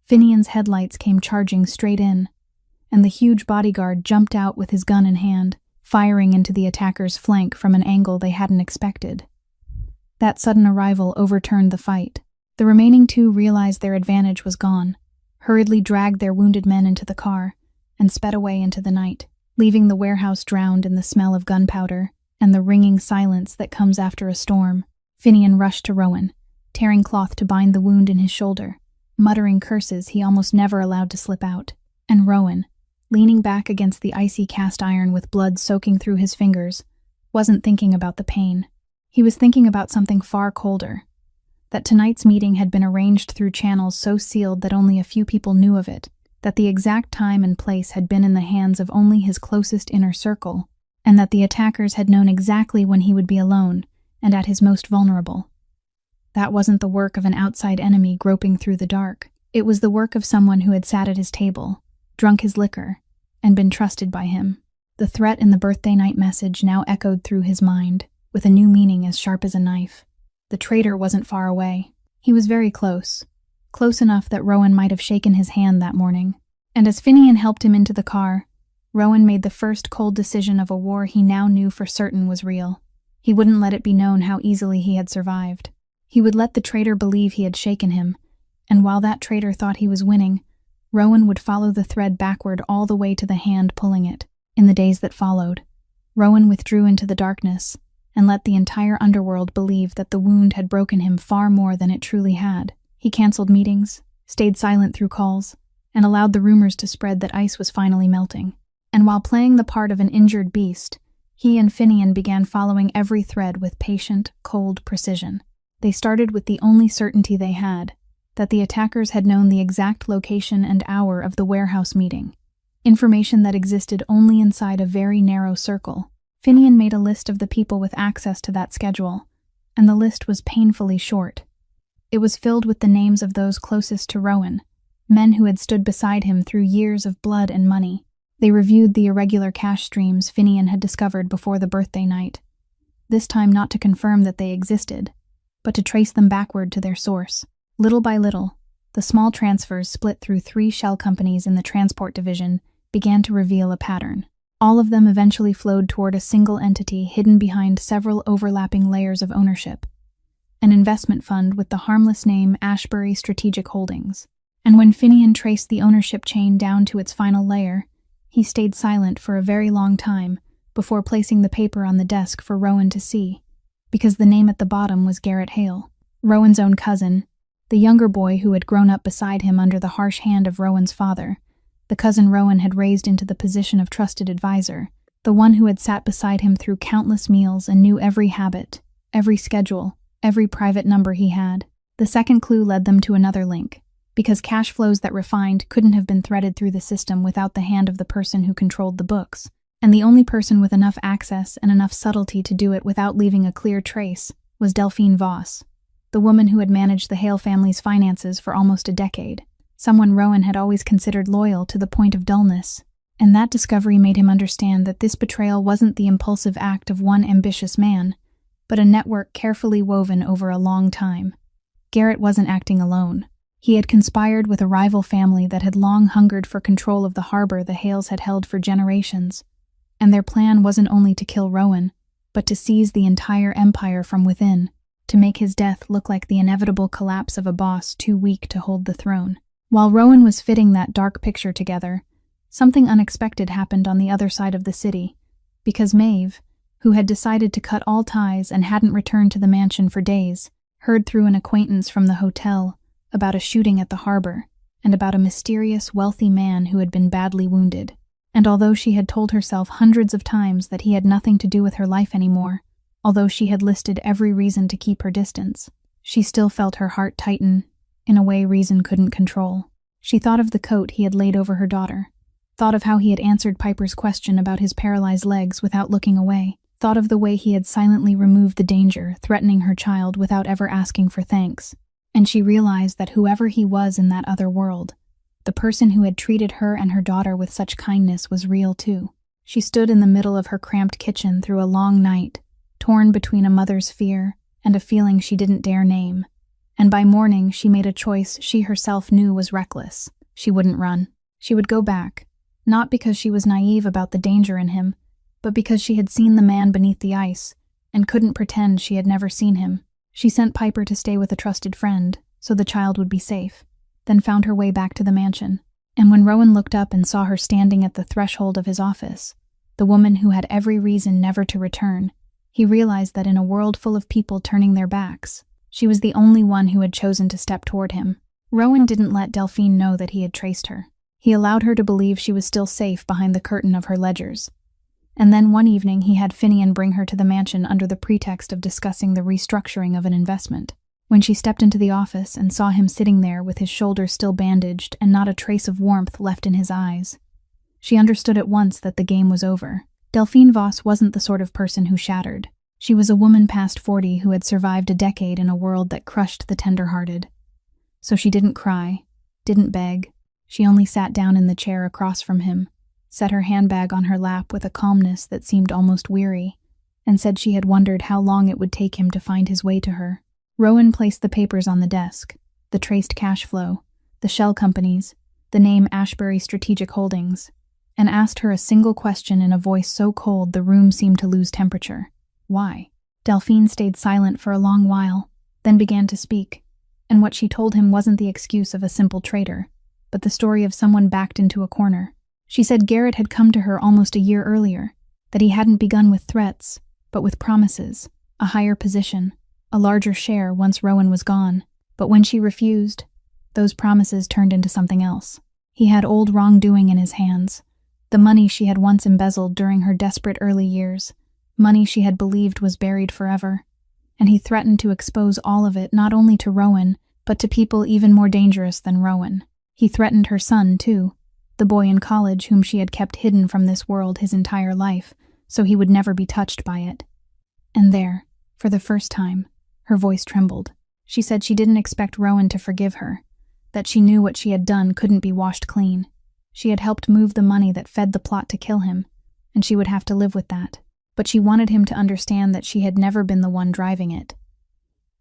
Finian's headlights came charging straight in, and the huge bodyguard jumped out with his gun in hand, firing into the attacker's flank from an angle they hadn't expected. That sudden arrival overturned the fight. The remaining two realized their advantage was gone, hurriedly dragged their wounded men into the car, and sped away into the night, leaving the warehouse drowned in the smell of gunpowder and the ringing silence that comes after a storm. Finian rushed to Rowan, tearing cloth to bind the wound in his shoulder, muttering curses he almost never allowed to slip out. And Rowan, leaning back against the icy cast iron with blood soaking through his fingers, wasn't thinking about the pain. He was thinking about something far colder, that tonight's meeting had been arranged through channels so sealed that only a few people knew of it, that the exact time and place had been in the hands of only his closest inner circle, and that the attackers had known exactly when he would be alone and at his most vulnerable. That wasn't the work of an outside enemy groping through the dark. It was the work of someone who had sat at his table, drunk his liquor, and been trusted by him. The threat in the birthday night message now echoed through his mind, with a new meaning as sharp as a knife. The traitor wasn't far away. He was very close. Close enough that Rowan might have shaken his hand that morning. And as Finian helped him into the car, Rowan made the first cold decision of a war he now knew for certain was real. He wouldn't let it be known how easily he had survived. He would let the traitor believe he had shaken him, and while that traitor thought he was winning, Rowan would follow the thread backward all the way to the hand pulling it. In the days that followed, Rowan withdrew into the darkness and let the entire underworld believe that the wound had broken him far more than it truly had. He canceled meetings, stayed silent through calls, and allowed the rumors to spread that ice was finally melting. And while playing the part of an injured beast, he and Finian began following every thread with patient, cold precision. They started with the only certainty they had, that the attackers had known the exact location and hour of the warehouse meeting. Information that existed only inside a very narrow circle. Finian made a list of the people with access to that schedule, and the list was painfully short. It was filled with the names of those closest to Rowan, men who had stood beside him through years of blood and money. They reviewed the irregular cash streams Finian had discovered before the birthday night, this time not to confirm that they existed, but to trace them backward to their source. Little by little, the small transfers split through 3 shell companies in the transport division began to reveal a pattern. All of them eventually flowed toward a single entity hidden behind several overlapping layers of ownership, an investment fund with the harmless name Ashbury Strategic Holdings. And when Finian traced the ownership chain down to its final layer, he stayed silent for a very long time before placing the paper on the desk for Rowan to see, because the name at the bottom was Garrett Hale, Rowan's own cousin, the younger boy who had grown up beside him under the harsh hand of Rowan's father, the cousin Rowan had raised into the position of trusted advisor, the one who had sat beside him through countless meals and knew every habit, every schedule, every private number he had. The second clue led them to another link, because cash flows that refined couldn't have been threaded through the system without the hand of the person who controlled the books, and the only person with enough access and enough subtlety to do it without leaving a clear trace was Delphine Voss, the woman who had managed the Hale family's finances for almost a decade. Someone Rowan had always considered loyal to the point of dullness, and that discovery made him understand that this betrayal wasn't the impulsive act of one ambitious man, but a network carefully woven over a long time. Garrett wasn't acting alone. He had conspired with a rival family that had long hungered for control of the harbor the Hales had held for generations, and their plan wasn't only to kill Rowan, but to seize the entire empire from within, to make his death look like the inevitable collapse of a boss too weak to hold the throne. While Rowan was fitting that dark picture together, something unexpected happened on the other side of the city, because Maeve, who had decided to cut all ties and hadn't returned to the mansion for days, heard through an acquaintance from the hotel about a shooting at the harbor and about a mysterious, wealthy man who had been badly wounded. And although she had told herself hundreds of times that he had nothing to do with her life anymore, although she had listed every reason to keep her distance, she still felt her heart tighten in a way reason couldn't control. She thought of the coat he had laid over her daughter, thought of how he had answered Piper's question about his paralyzed legs without looking away, thought of the way he had silently removed the danger, threatening her child without ever asking for thanks. And she realized that whoever he was in that other world, the person who had treated her and her daughter with such kindness was real too. She stood in the middle of her cramped kitchen through a long night, torn between a mother's fear and a feeling she didn't dare name. And by morning, she made a choice she herself knew was reckless. She wouldn't run. She would go back, not because she was naive about the danger in him, but because she had seen the man beneath the ice and couldn't pretend she had never seen him. She sent Piper to stay with a trusted friend, so the child would be safe, then found her way back to the mansion. And when Rowan looked up and saw her standing at the threshold of his office, the woman who had every reason never to return, he realized that in a world full of people turning their backs, she was the only one who had chosen to step toward him. Rowan didn't let Delphine know that he had traced her. He allowed her to believe she was still safe behind the curtain of her ledgers. And then one evening he had Finian bring her to the mansion under the pretext of discussing the restructuring of an investment. When she stepped into the office and saw him sitting there with his shoulders still bandaged and not a trace of warmth left in his eyes, she understood at once that the game was over. Delphine Voss wasn't the sort of person who shattered. She was a woman past 40 who had survived a decade in a world that crushed the tender-hearted. So she didn't cry, didn't beg. She only sat down in the chair across from him, set her handbag on her lap with a calmness that seemed almost weary, and said she had wondered how long it would take him to find his way to her. Rowan placed the papers on the desk, the traced cash flow, the shell companies, the name Ashbury Strategic Holdings, and asked her a single question in a voice so cold the room seemed to lose temperature. Why? Delphine stayed silent for a long while, then began to speak, and what she told him wasn't the excuse of a simple traitor, but the story of someone backed into a corner. She said Garrett had come to her almost a year earlier, that he hadn't begun with threats, but with promises, a higher position, a larger share once Rowan was gone. But when she refused, those promises turned into something else. He had old wrongdoing in his hands, the money she had once embezzled during her desperate early years, money she had believed was buried forever, and he threatened to expose all of it not only to Rowan, but to people even more dangerous than Rowan. He threatened her son, too, the boy in college whom she had kept hidden from this world his entire life, so he would never be touched by it. And there, for the first time, her voice trembled. She said she didn't expect Rowan to forgive her, that she knew what she had done couldn't be washed clean. She had helped move the money that fed the plot to kill him, and she would have to live with that. But she wanted him to understand that she had never been the one driving it.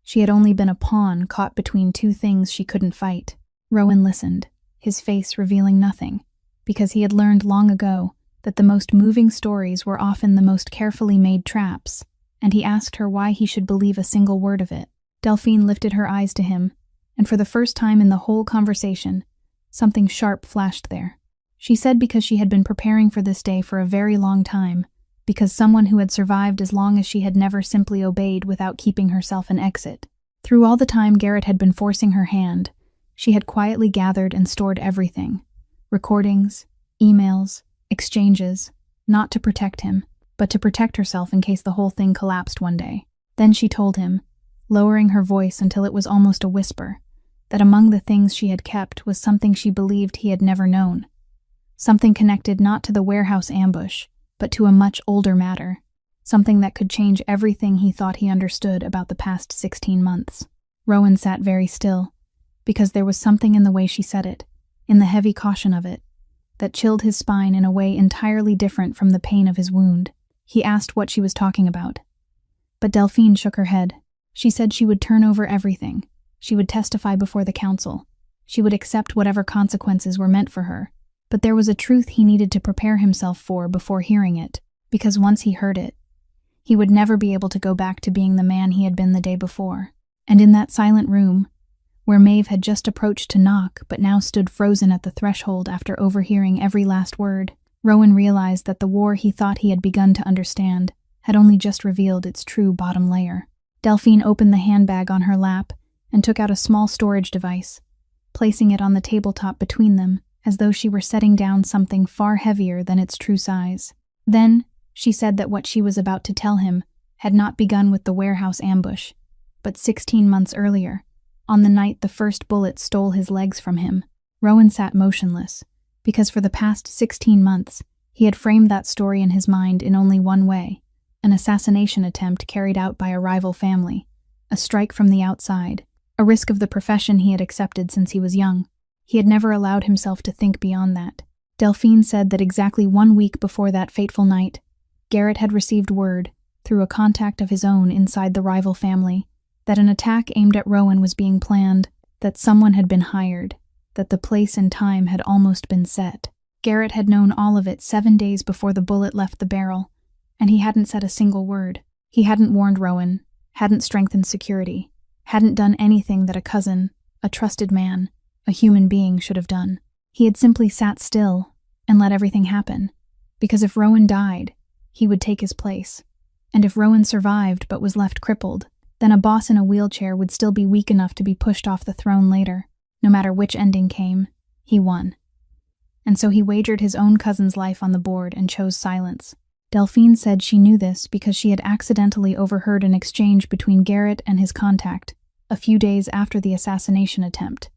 She had only been a pawn caught between two things she couldn't fight. Rowan listened, his face revealing nothing, because he had learned long ago that the most moving stories were often the most carefully made traps, and he asked her why he should believe a single word of it. Delphine lifted her eyes to him, and for the first time in the whole conversation, something sharp flashed there. She said because she had been preparing for this day for a very long time, because someone who had survived as long as she had never simply obeyed without keeping herself an exit. Through all the time Garrett had been forcing her hand, she had quietly gathered and stored everything. Recordings, emails, exchanges, not to protect him, but to protect herself in case the whole thing collapsed one day. Then she told him, lowering her voice until it was almost a whisper, that among the things she had kept was something she believed he had never known. Something connected not to the warehouse ambush, but to a much older matter. Something that could change everything he thought he understood about the past 16 months. Rowan sat very still, because there was something in the way she said it, in the heavy caution of it, that chilled his spine in a way entirely different from the pain of his wound. He asked what she was talking about. But Delphine shook her head. She said she would turn over everything. She would testify before the council. She would accept whatever consequences were meant for her. But there was a truth he needed to prepare himself for before hearing it, because once he heard it, he would never be able to go back to being the man he had been the day before. And in that silent room, where Maeve had just approached to knock but now stood frozen at the threshold after overhearing every last word, Rowan realized that the war he thought he had begun to understand had only just revealed its true bottom layer. Delphine opened the handbag on her lap and took out a small storage device, placing it on the tabletop between them, as though she were setting down something far heavier than its true size. Then, she said that what she was about to tell him had not begun with the warehouse ambush, but 16 months earlier, on the night the first bullet stole his legs from him. Rowan sat motionless, because for the past 16 months, he had framed that story in his mind in only one way: an assassination attempt carried out by a rival family, a strike from the outside, a risk of the profession he had accepted since he was young. He had never allowed himself to think beyond that. Delphine said that exactly 1 week before that fateful night, Garrett had received word, through a contact of his own inside the rival family, that an attack aimed at Rowan was being planned, that someone had been hired, that the place and time had almost been set. Garrett had known all of it 7 days before the bullet left the barrel, and he hadn't said a single word. He hadn't warned Rowan, hadn't strengthened security, hadn't done anything that a cousin, a trusted man, a human being should have done. He had simply sat still and let everything happen, because if Rowan died, he would take his place. And if Rowan survived but was left crippled, then a boss in a wheelchair would still be weak enough to be pushed off the throne later. No matter which ending came, he won. And so he wagered his own cousin's life on the board and chose silence. Delphine said she knew this because she had accidentally overheard an exchange between Garrett and his contact a few days after the assassination attempt,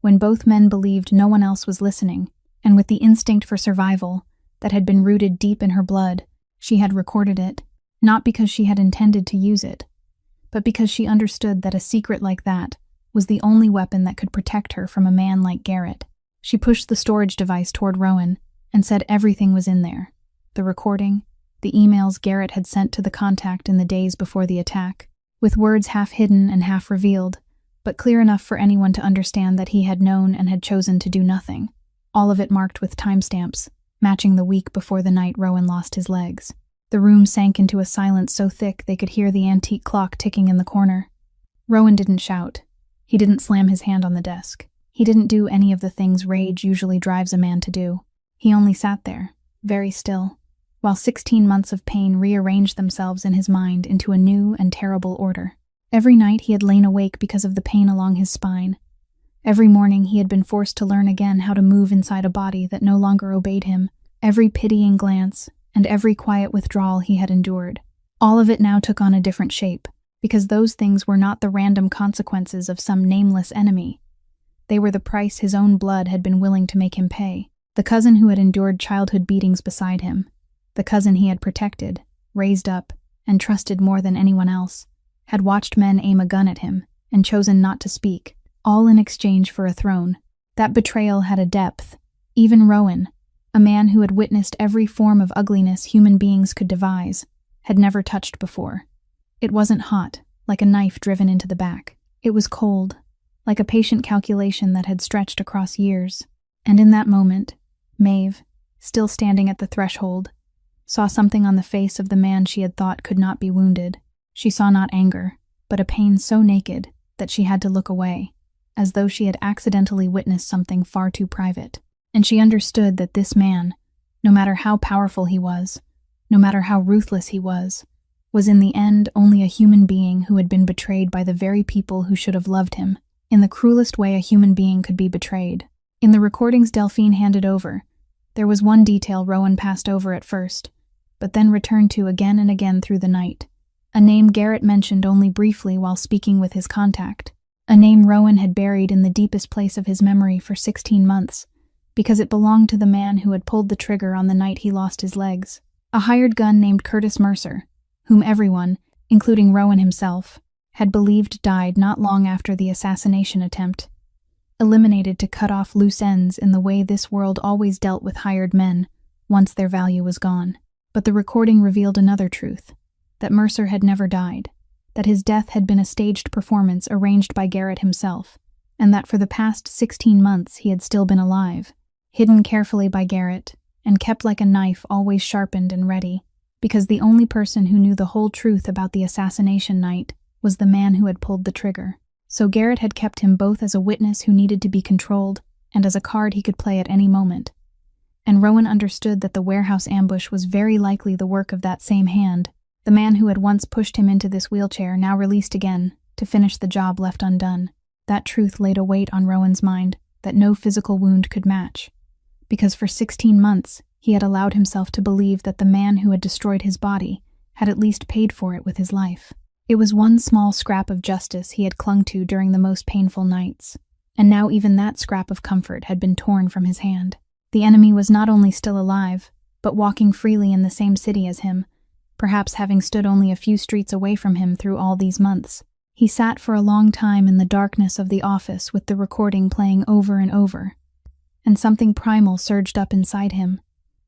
when both men believed no one else was listening, and with the instinct for survival that had been rooted deep in her blood, she had recorded it, not because she had intended to use it, but because she understood that a secret like that was the only weapon that could protect her from a man like Garrett. She pushed the storage device toward Rowan and said everything was in there. The recording, the emails Garrett had sent to the contact in the days before the attack, with words half hidden and half revealed, but clear enough for anyone to understand that he had known and had chosen to do nothing. All of it marked with timestamps, matching the week before the night Rowan lost his legs. The room sank into a silence so thick they could hear the antique clock ticking in the corner. Rowan didn't shout. He didn't slam his hand on the desk. He didn't do any of the things rage usually drives a man to do. He only sat there, very still, while 16 months of pain rearranged themselves in his mind into a new and terrible order. Every night he had lain awake because of the pain along his spine. Every morning he had been forced to learn again how to move inside a body that no longer obeyed him. Every pitying glance and every quiet withdrawal he had endured. All of it now took on a different shape, because those things were not the random consequences of some nameless enemy. They were the price his own blood had been willing to make him pay. The cousin who had endured childhood beatings beside him, the cousin he had protected, raised up, and trusted more than anyone else, had watched men aim a gun at him and chosen not to speak, all in exchange for a throne. That betrayal had a depth. Even Rowan, a man who had witnessed every form of ugliness human beings could devise, had never touched before. It wasn't hot, like a knife driven into the back. It was cold, like a patient calculation that had stretched across years. And in that moment, Maeve, still standing at the threshold, saw something on the face of the man she had thought could not be wounded. She saw not anger, but a pain so naked that she had to look away, as though she had accidentally witnessed something far too private. And she understood that this man, no matter how powerful he was, no matter how ruthless he was in the end only a human being who had been betrayed by the very people who should have loved him, in the cruelest way a human being could be betrayed. In the recordings Delphine handed over, there was one detail Rowan passed over at first, but then returned to again and again through the night. A name Garrett mentioned only briefly while speaking with his contact. A name Rowan had buried in the deepest place of his memory for 16 months, because it belonged to the man who had pulled the trigger on the night he lost his legs. A hired gun named Curtis Mercer, whom everyone, including Rowan himself, had believed died not long after the assassination attempt, eliminated to cut off loose ends in the way this world always dealt with hired men once their value was gone. But the recording revealed another truth, that Mercer had never died, that his death had been a staged performance arranged by Garrett himself, and that for the past 16 months he had still been alive, hidden carefully by Garrett, and kept like a knife always sharpened and ready, because the only person who knew the whole truth about the assassination night was the man who had pulled the trigger. So Garrett had kept him both as a witness who needed to be controlled and as a card he could play at any moment. And Rowan understood that the warehouse ambush was very likely the work of that same hand, the man who had once pushed him into this wheelchair, now released again, to finish the job left undone. That truth laid a weight on Rowan's mind that no physical wound could match, because for 16 months he had allowed himself to believe that the man who had destroyed his body had at least paid for it with his life. It was one small scrap of justice he had clung to during the most painful nights, and now even that scrap of comfort had been torn from his hand. The enemy was not only still alive, but walking freely in the same city as him, perhaps having stood only a few streets away from him through all these months. He sat for a long time in the darkness of the office with the recording playing over and over, and something primal surged up inside him,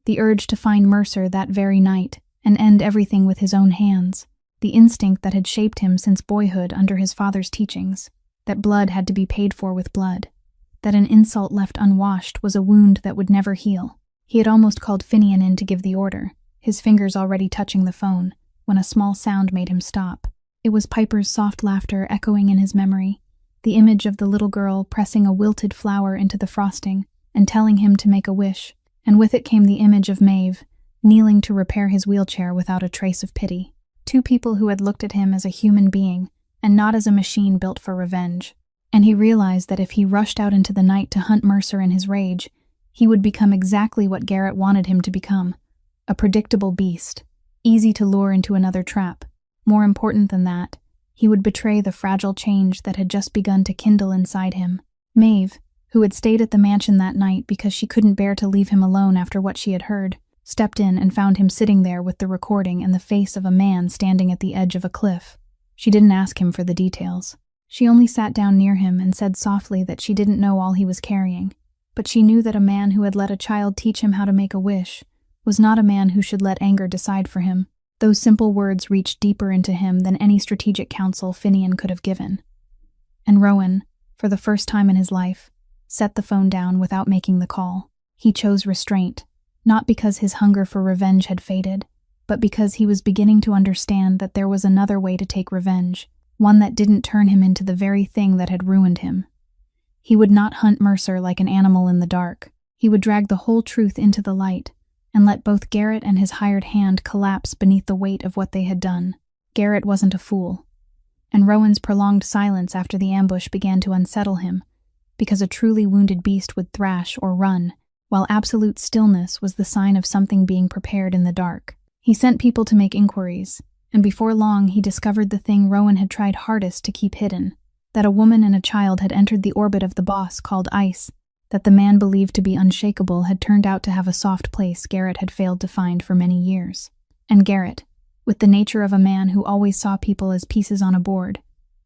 the urge to find Mercer that very night and end everything with his own hands. The instinct that had shaped him since boyhood under his father's teachings, that blood had to be paid for with blood, that an insult left unwashed was a wound that would never heal. He had almost called Finian in to give the order, his fingers already touching the phone, when a small sound made him stop. It was Piper's soft laughter echoing in his memory, the image of the little girl pressing a wilted flower into the frosting and telling him to make a wish, and with it came the image of Maeve, kneeling to repair his wheelchair without a trace of pity. Two people who had looked at him as a human being, and not as a machine built for revenge. And he realized that if he rushed out into the night to hunt Mercer in his rage, he would become exactly what Garrett wanted him to become, a predictable beast, easy to lure into another trap. More important than that, he would betray the fragile change that had just begun to kindle inside him. Maeve, who had stayed at the mansion that night because she couldn't bear to leave him alone after what she had heard, stepped in and found him sitting there with the recording and the face of a man standing at the edge of a cliff. She didn't ask him for the details. She only sat down near him and said softly that she didn't know all he was carrying, But she knew that a man who had let a child teach him how to make a wish was not a man who should let anger decide for him. Those simple words reached deeper into him than any strategic counsel Finian could have given. And Rowan, for the first time in his life, set the phone down without making the call. He chose restraint, not because his hunger for revenge had faded, but because he was beginning to understand that there was another way to take revenge, one that didn't turn him into the very thing that had ruined him. He would not hunt Mercer like an animal in the dark. He would drag the whole truth into the light, and let both Garrett and his hired hand collapse beneath the weight of what they had done. Garrett wasn't a fool, and Rowan's prolonged silence after the ambush began to unsettle him, because a truly wounded beast would thrash or run, while absolute stillness was the sign of something being prepared in the dark. He sent people to make inquiries, and before long he discovered the thing Rowan had tried hardest to keep hidden, that a woman and a child had entered the orbit of the boss called Ice, that the man believed to be unshakable had turned out to have a soft place Garrett had failed to find for many years. And Garrett, with the nature of a man who always saw people as pieces on a board,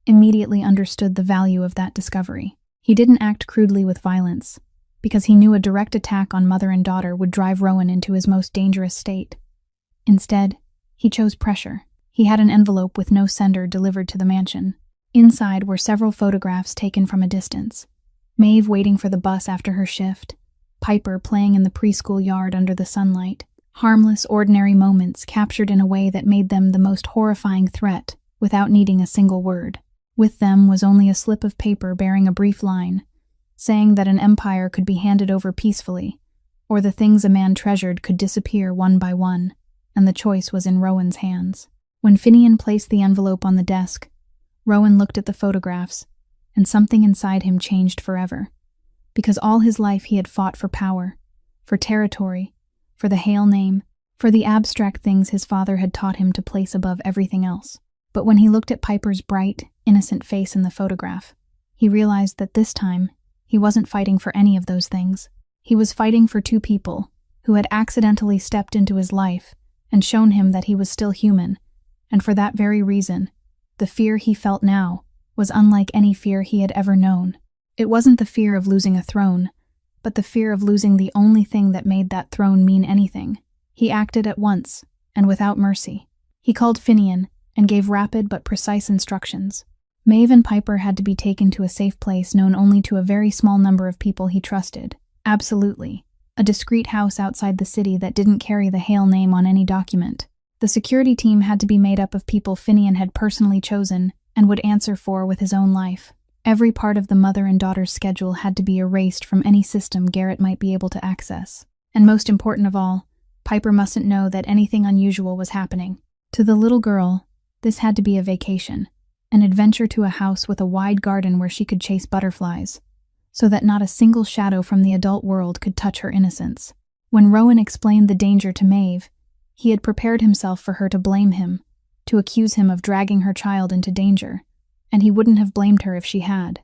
immediately understood the value of that discovery. He didn't act crudely with violence, because he knew a direct attack on mother and daughter would drive Rowan into his most dangerous state. Instead, he chose pressure. He had an envelope with no sender delivered to the mansion. Inside were several photographs taken from a distance. Maeve waiting for the bus after her shift, Piper playing in the preschool yard under the sunlight, harmless, ordinary moments captured in a way that made them the most horrifying threat without needing a single word. With them was only a slip of paper bearing a brief line, saying that an empire could be handed over peacefully, or the things a man treasured could disappear one by one, and the choice was in Rowan's hands. When Finian placed the envelope on the desk, Rowan looked at the photographs, and something inside him changed forever. Because all his life he had fought for power, for territory, for the Hale name, for the abstract things his father had taught him to place above everything else. But when he looked at Piper's bright, innocent face in the photograph, he realized that this time he wasn't fighting for any of those things. He was fighting for two people who had accidentally stepped into his life and shown him that he was still human, and for that very reason, the fear he felt now was unlike any fear he had ever known. It wasn't the fear of losing a throne, but the fear of losing the only thing that made that throne mean anything. He acted at once, and without mercy. He called Finian and gave rapid but precise instructions. Maeve and Piper had to be taken to a safe place known only to a very small number of people he trusted. Absolutely. A discreet house outside the city that didn't carry the Hale name on any document. The security team had to be made up of people Finian had personally chosen and would answer for with his own life. Every part of the mother and daughter's schedule had to be erased from any system Garrett might be able to access. And most important of all, Piper mustn't know that anything unusual was happening. To the little girl, this had to be a vacation, an adventure to a house with a wide garden where she could chase butterflies, so that not a single shadow from the adult world could touch her innocence. When Rowan explained the danger to Maeve, he had prepared himself for her to blame him, to accuse him of dragging her child into danger, and he wouldn't have blamed her if she had.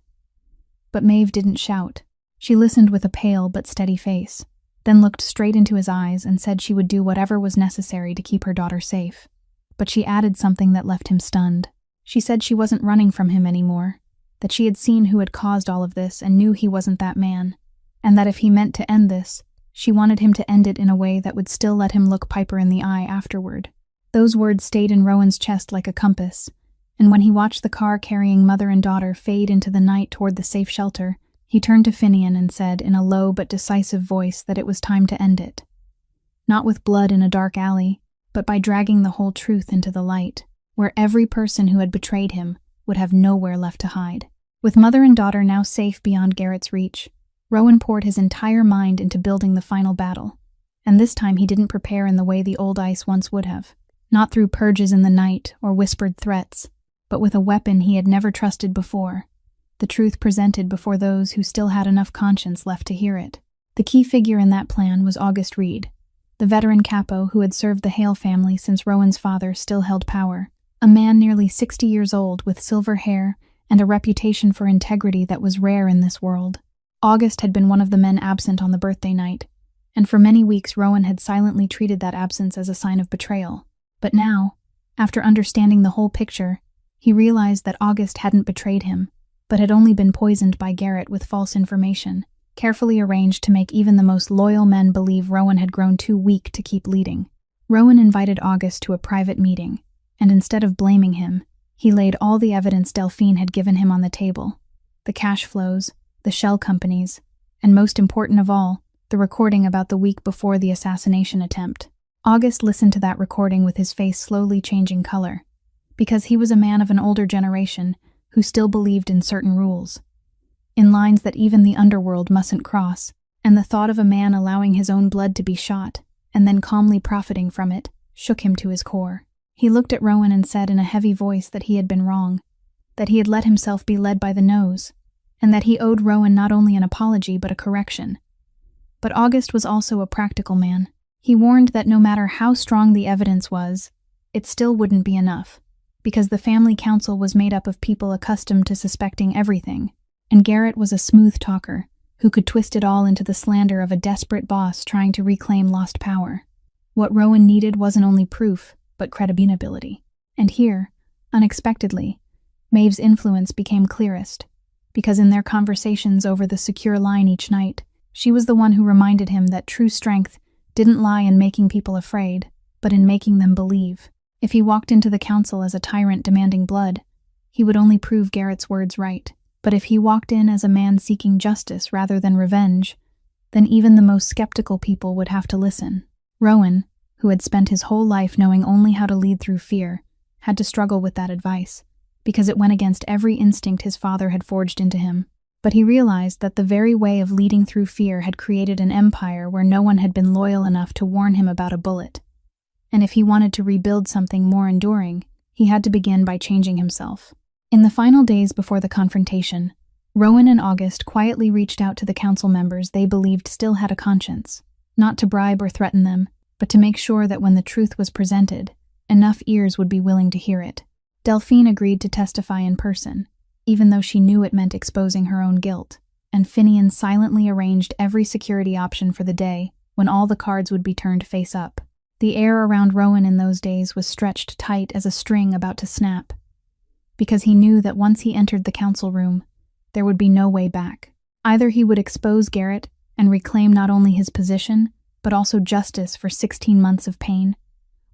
But Maeve didn't shout. She listened with a pale but steady face, then looked straight into his eyes and said she would do whatever was necessary to keep her daughter safe. But she added something that left him stunned. She said she wasn't running from him anymore, that she had seen who had caused all of this and knew he wasn't that man, and that if he meant to end this, she wanted him to end it in a way that would still let him look Piper in the eye afterward. Those words stayed in Rowan's chest like a compass, and when he watched the car carrying mother and daughter fade into the night toward the safe shelter, he turned to Finian and said in a low but decisive voice that it was time to end it. Not with blood in a dark alley, but by dragging the whole truth into the light, where every person who had betrayed him would have nowhere left to hide. With mother and daughter now safe beyond Garrett's reach, Rowan poured his entire mind into building the final battle, and this time he didn't prepare in the way the old Ice once would have, not through purges in the night or whispered threats, but with a weapon he had never trusted before, the truth presented before those who still had enough conscience left to hear it. The key figure in that plan was August Reed, the veteran capo who had served the Hale family since Rowan's father still held power, a man nearly 60 years old with silver hair and a reputation for integrity that was rare in this world. August had been one of the men absent on the birthday night, and for many weeks Rowan had silently treated that absence as a sign of betrayal. But now, after understanding the whole picture, he realized that August hadn't betrayed him, but had only been poisoned by Garrett with false information. carefully arranged to make even the most loyal men believe Rowan had grown too weak to keep leading. Rowan invited August to a private meeting, and instead of blaming him, he laid all the evidence Delphine had given him on the table: the cash flows, the shell companies, and most important of all, the recording about the week before the assassination attempt. August listened to that recording with his face slowly changing color, because he was a man of an older generation who still believed in certain rules, in lines that even the underworld mustn't cross, and the thought of a man allowing his own blood to be shot, and then calmly profiting from it, shook him to his core. He looked at Rowan and said in a heavy voice that he had been wrong, that he had let himself be led by the nose, and that he owed Rowan not only an apology but a correction. But August was also a practical man. He warned that no matter how strong the evidence was, it still wouldn't be enough, because the family council was made up of people accustomed to suspecting everything, and Garrett was a smooth talker who could twist it all into the slander of a desperate boss trying to reclaim lost power. What Rowan needed wasn't only proof, but credibility. And here, unexpectedly, Maeve's influence became clearest, because in their conversations over the secure line each night, she was the one who reminded him that true strength didn't lie in making people afraid, but in making them believe. If he walked into the council as a tyrant demanding blood, he would only prove Garrett's words right. But if he walked in as a man seeking justice rather than revenge, then even the most skeptical people would have to listen. Rowan, who had spent his whole life knowing only how to lead through fear, had to struggle with that advice, because it went against every instinct his father had forged into him. But he realized that the very way of leading through fear had created an empire where no one had been loyal enough to warn him about a bullet. And if he wanted to rebuild something more enduring, he had to begin by changing himself. In the final days before the confrontation, Rowan and August quietly reached out to the council members they believed still had a conscience, not to bribe or threaten them, but to make sure that when the truth was presented, enough ears would be willing to hear it. Delphine agreed to testify in person, even though she knew it meant exposing her own guilt, and Finian silently arranged every security option for the day when all the cards would be turned face up. The air around Rowan in those days was stretched tight as a string about to snap, because he knew that once he entered the council room, there would be no way back. Either he would expose Garrett and reclaim not only his position, but also justice for 16 months of pain,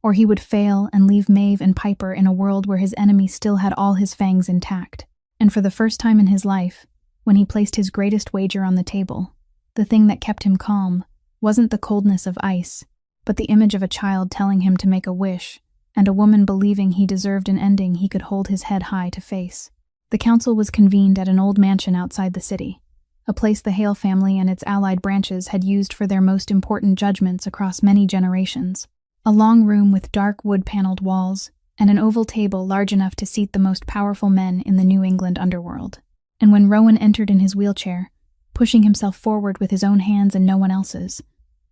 or he would fail and leave Maeve and Piper in a world where his enemy still had all his fangs intact. And for the first time in his life, when he placed his greatest wager on the table, the thing that kept him calm wasn't the coldness of ice, but the image of a child telling him to make a wish, and a woman believing he deserved an ending he could hold his head high to face. The council was convened at an old mansion outside the city, a place the Hale family and its allied branches had used for their most important judgments across many generations. A long room with dark wood-paneled walls, and an oval table large enough to seat the most powerful men in the New England underworld. And when Rowan entered in his wheelchair, pushing himself forward with his own hands and no one else's,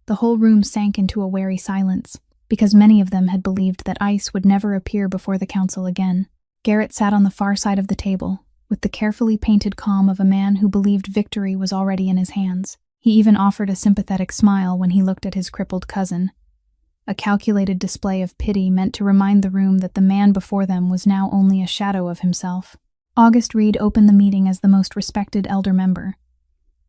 the whole room sank into a wary silence, because many of them had believed that ice would never appear before the council again. Garrett sat on the far side of the table, with the carefully painted calm of a man who believed victory was already in his hands. He even offered a sympathetic smile when he looked at his crippled cousin, a calculated display of pity meant to remind the room that the man before them was now only a shadow of himself. August Reed opened the meeting as the most respected elder member,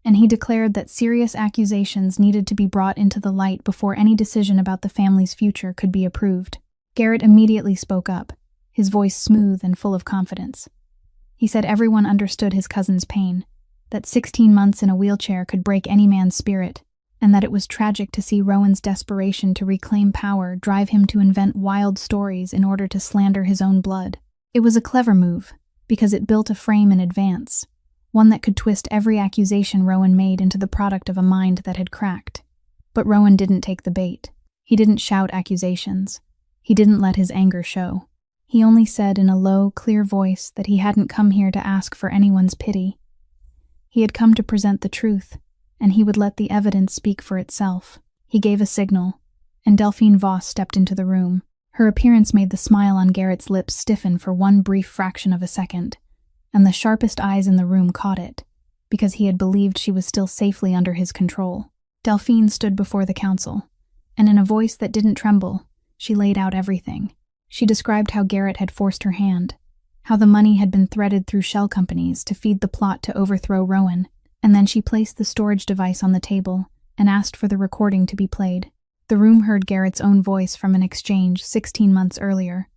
and he declared that serious accusations needed to be brought into the light before any decision about the family's future could be approved. Garrett immediately spoke up, his voice smooth and full of confidence. He said everyone understood his cousin's pain, that 16 months in a wheelchair could break any man's spirit, and that it was tragic to see Rowan's desperation to reclaim power drive him to invent wild stories in order to slander his own blood. It was a clever move, because it built a frame in advance, one that could twist every accusation Rowan made into the product of a mind that had cracked. But Rowan didn't take the bait. He didn't shout accusations. He didn't let his anger show. He only said in a low, clear voice that he hadn't come here to ask for anyone's pity. He had come to present the truth, and he would let the evidence speak for itself. He gave a signal, and Delphine Voss stepped into the room. Her appearance made the smile on Garrett's lips stiffen for one brief fraction of a second, and the sharpest eyes in the room caught it, because he had believed she was still safely under his control. Delphine stood before the council, and in a voice that didn't tremble, she laid out everything. She described how Garrett had forced her hand, how the money had been threaded through shell companies to feed the plot to overthrow Rowan, and then she placed the storage device on the table and asked for the recording to be played. The room heard Garrett's own voice from an exchange 16 months earlier,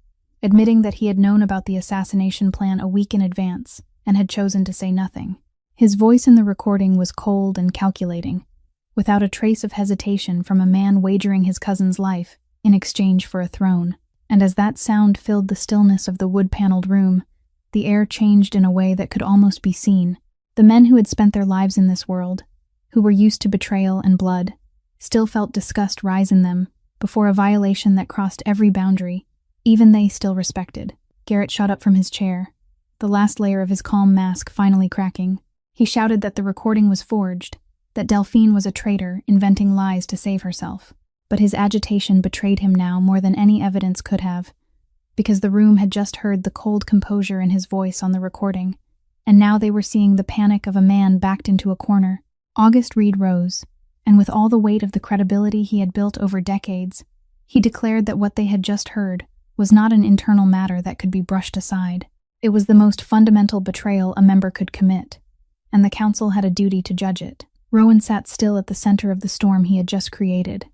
admitting that he had known about the assassination plan a week in advance and had chosen to say nothing. His voice in the recording was cold and calculating, without a trace of hesitation from a man wagering his cousin's life in exchange for a throne. And as that sound filled the stillness of the wood-paneled room, the air changed in a way that could almost be seen. The men who had spent their lives in this world, who were used to betrayal and blood, still felt disgust rise in them before a violation that crossed every boundary, even they still respected. Garrett shot up from his chair, the last layer of his calm mask finally cracking. He shouted that the recording was forged, that Delphine was a traitor inventing lies to save herself. But his agitation betrayed him now more than any evidence could have, because the room had just heard the cold composure in his voice on the recording, and now they were seeing the panic of a man backed into a corner. August Reed rose, and with all the weight of the credibility he had built over decades, he declared that what they had just heard was not an internal matter that could be brushed aside. It was the most fundamental betrayal a member could commit, and the council had a duty to judge it. Rowan sat still at the center of the storm he had just created,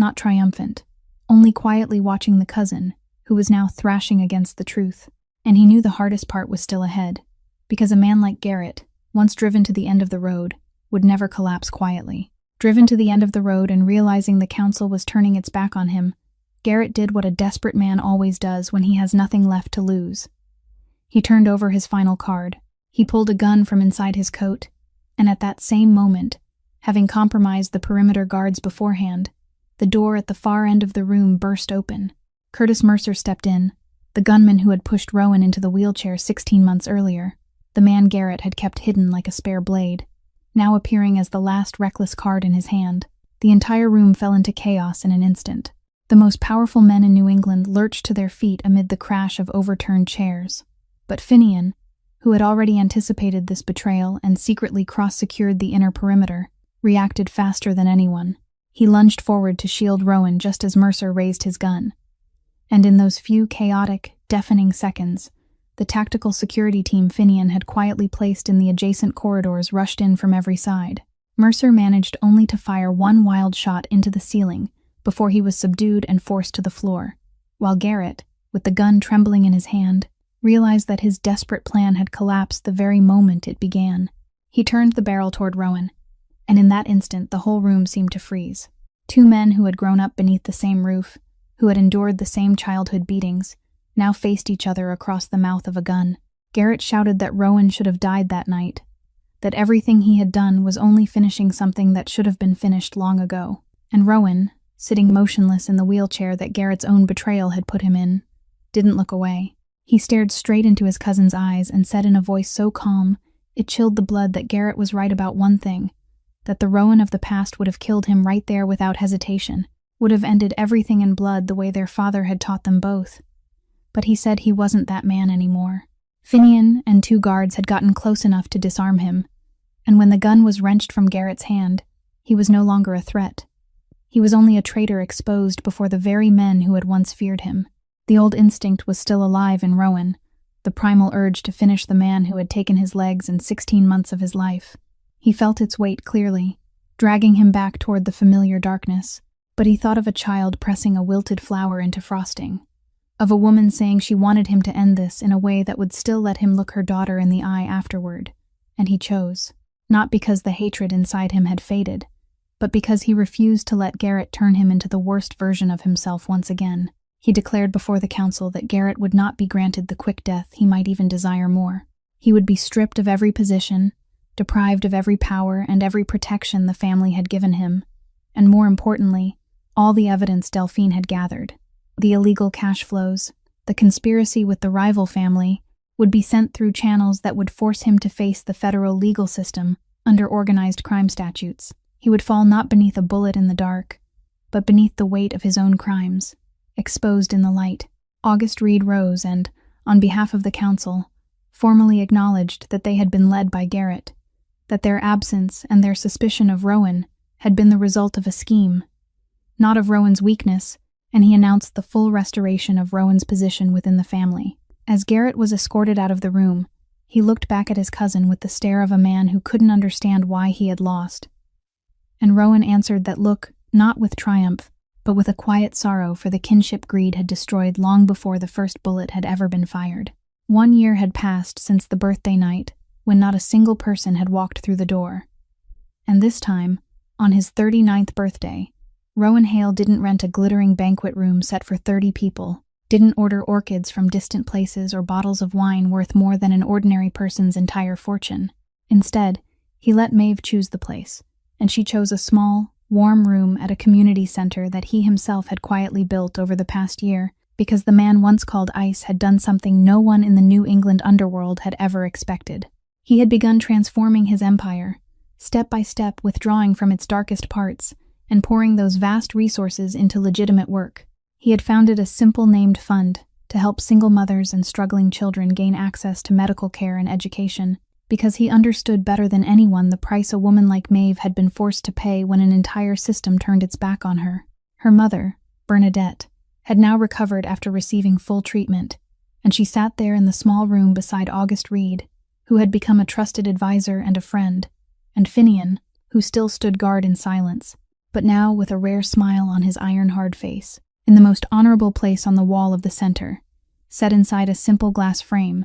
not triumphant, only quietly watching the cousin, who was now thrashing against the truth. And he knew the hardest part was still ahead, because a man like Garrett, once driven to the end of the road, would never collapse quietly. Driven to the end of the road and realizing the council was turning its back on him, Garrett did what a desperate man always does when he has nothing left to lose. He turned over his final card. He pulled a gun from inside his coat, and at that same moment, having compromised the perimeter guards beforehand, the door at the far end of the room burst open. Curtis Mercer stepped in, the gunman who had pushed Rowan into the wheelchair 16 months earlier, the man Garrett had kept hidden like a spare blade, now appearing as the last reckless card in his hand. The entire room fell into chaos in an instant. The most powerful men in New England lurched to their feet amid the crash of overturned chairs. But Finian, who had already anticipated this betrayal and secretly cross-secured the inner perimeter, reacted faster than anyone. He lunged forward to shield Rowan just as Mercer raised his gun. And in those few chaotic, deafening seconds, the tactical security team Finian had quietly placed in the adjacent corridors rushed in from every side. Mercer managed only to fire one wild shot into the ceiling before he was subdued and forced to the floor, while Garrett, with the gun trembling in his hand, realized that his desperate plan had collapsed the very moment it began. He turned the barrel toward Rowan, and in that instant the whole room seemed to freeze. Two men who had grown up beneath the same roof, who had endured the same childhood beatings, now faced each other across the mouth of a gun. Garrett shouted that Rowan should have died that night, that everything he had done was only finishing something that should have been finished long ago. And Rowan, sitting motionless in the wheelchair that Garrett's own betrayal had put him in, didn't look away. He stared straight into his cousin's eyes and said in a voice so calm, it chilled the blood, that Garrett was right about one thing, that the Rowan of the past would have killed him right there without hesitation, would have ended everything in blood the way their father had taught them both. But he said he wasn't that man anymore. Finian and two guards had gotten close enough to disarm him, and when the gun was wrenched from Garrett's hand, he was no longer a threat. He was only a traitor exposed before the very men who had once feared him. The old instinct was still alive in Rowan, the primal urge to finish the man who had taken his legs in 16 months of his life. He felt its weight clearly, dragging him back toward the familiar darkness, but he thought of a child pressing a wilted flower into frosting, of a woman saying she wanted him to end this in a way that would still let him look her daughter in the eye afterward, and he chose, not because the hatred inside him had faded, but because he refused to let Garrett turn him into the worst version of himself once again. He declared before the council that Garrett would not be granted the quick death he might even desire more. He would be stripped of every position, deprived of every power and every protection the family had given him, and more importantly, all the evidence Delphine had gathered. The illegal cash flows, the conspiracy with the rival family, would be sent through channels that would force him to face the federal legal system under organized crime statutes. He would fall not beneath a bullet in the dark, but beneath the weight of his own crimes, exposed in the light. August Reed rose and, on behalf of the council, formally acknowledged that they had been led by Garrett, that their absence and their suspicion of Rowan had been the result of a scheme, not of Rowan's weakness, and he announced the full restoration of Rowan's position within the family. As Garrett was escorted out of the room, He looked back at his cousin with the stare of a man who couldn't understand why he had lost. And Rowan answered that look not with triumph, but with a quiet sorrow for the kinship greed had destroyed long before the first bullet had ever been fired. 1 year had passed since the birthday night, when not a single person had walked through the door. And this time, on his 39th birthday, Rowan Hale didn't rent a glittering banquet room set for 30 people, didn't order orchids from distant places or bottles of wine worth more than an ordinary person's entire fortune. Instead, he let Maeve choose the place, and she chose a small, warm room at a community center that he himself had quietly built over the past year, because the man once called Ice had done something no one in the New England underworld had ever expected. He had begun transforming his empire, step by step withdrawing from its darkest parts, and pouring those vast resources into legitimate work. He had founded a simple named fund to help single mothers and struggling children gain access to medical care and education, because he understood better than anyone the price a woman like Maeve had been forced to pay when an entire system turned its back on her. Her mother, Bernadette, had now recovered after receiving full treatment, and she sat there in the small room beside August Reed, who had become a trusted advisor and a friend, and Finian, who still stood guard in silence, but now with a rare smile on his iron-hard face. In the most honorable place on the wall of the center, set inside a simple glass frame,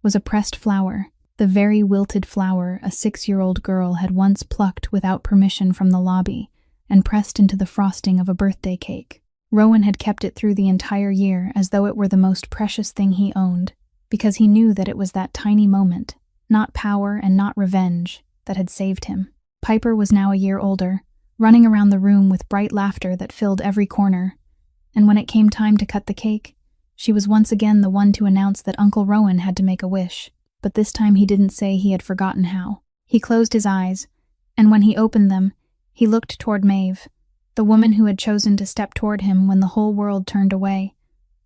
was a pressed flower, the very wilted flower a 6-year-old girl had once plucked without permission from the lobby and pressed into the frosting of a birthday cake. Rowan had kept it through the entire year as though it were the most precious thing he owned, because he knew that it was that tiny moment, not power and not revenge, that had saved him. Piper was now a year older, running around the room with bright laughter that filled every corner, and when it came time to cut the cake, she was once again the one to announce that Uncle Rowan had to make a wish, but this time he didn't say he had forgotten how. He closed his eyes, and when he opened them, he looked toward Maeve, the woman who had chosen to step toward him when the whole world turned away,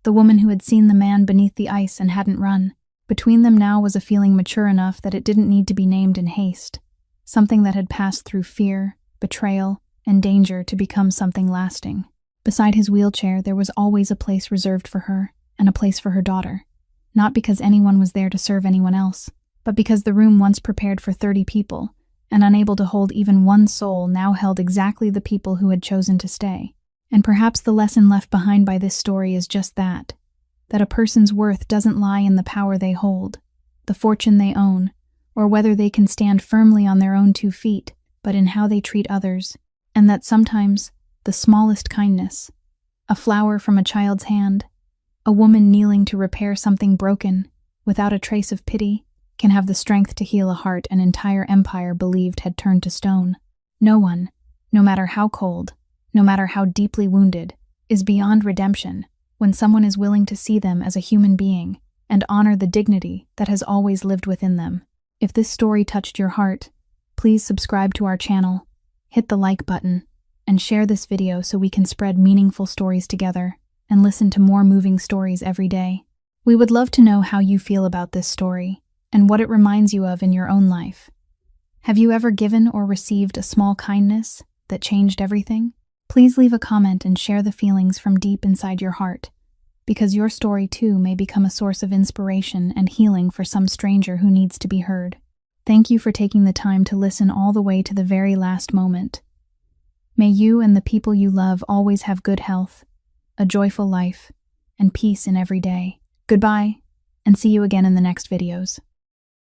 the woman who had seen the man beneath the ice and hadn't run. Between them now was a feeling mature enough that it didn't need to be named in haste, something that had passed through fear, betrayal, and danger to become something lasting. Beside his wheelchair, there was always a place reserved for her, and a place for her daughter. Not because anyone was there to serve anyone else, but because the room once prepared for 30 people, and unable to hold even one soul, now held exactly the people who had chosen to stay. And perhaps the lesson left behind by this story is just that a person's worth doesn't lie in the power they hold, the fortune they own, or whether they can stand firmly on their own 2 feet, but in how they treat others, and that sometimes the smallest kindness, a flower from a child's hand, a woman kneeling to repair something broken, without a trace of pity, can have the strength to heal a heart an entire empire believed had turned to stone. No one, no matter how cold, no matter how deeply wounded, is beyond redemption when someone is willing to see them as a human being and honor the dignity that has always lived within them. If this story touched your heart, please subscribe to our channel, hit the like button, and share this video so we can spread meaningful stories together and listen to more moving stories every day. We would love to know how you feel about this story and what it reminds you of in your own life. Have you ever given or received a small kindness that changed everything? Please leave a comment and share the feelings from deep inside your heart, because your story too may become a source of inspiration and healing for some stranger who needs to be heard. Thank you for taking the time to listen all the way to the very last moment. May you and the people you love always have good health, a joyful life, and peace in every day. Goodbye, and see you again in the next videos.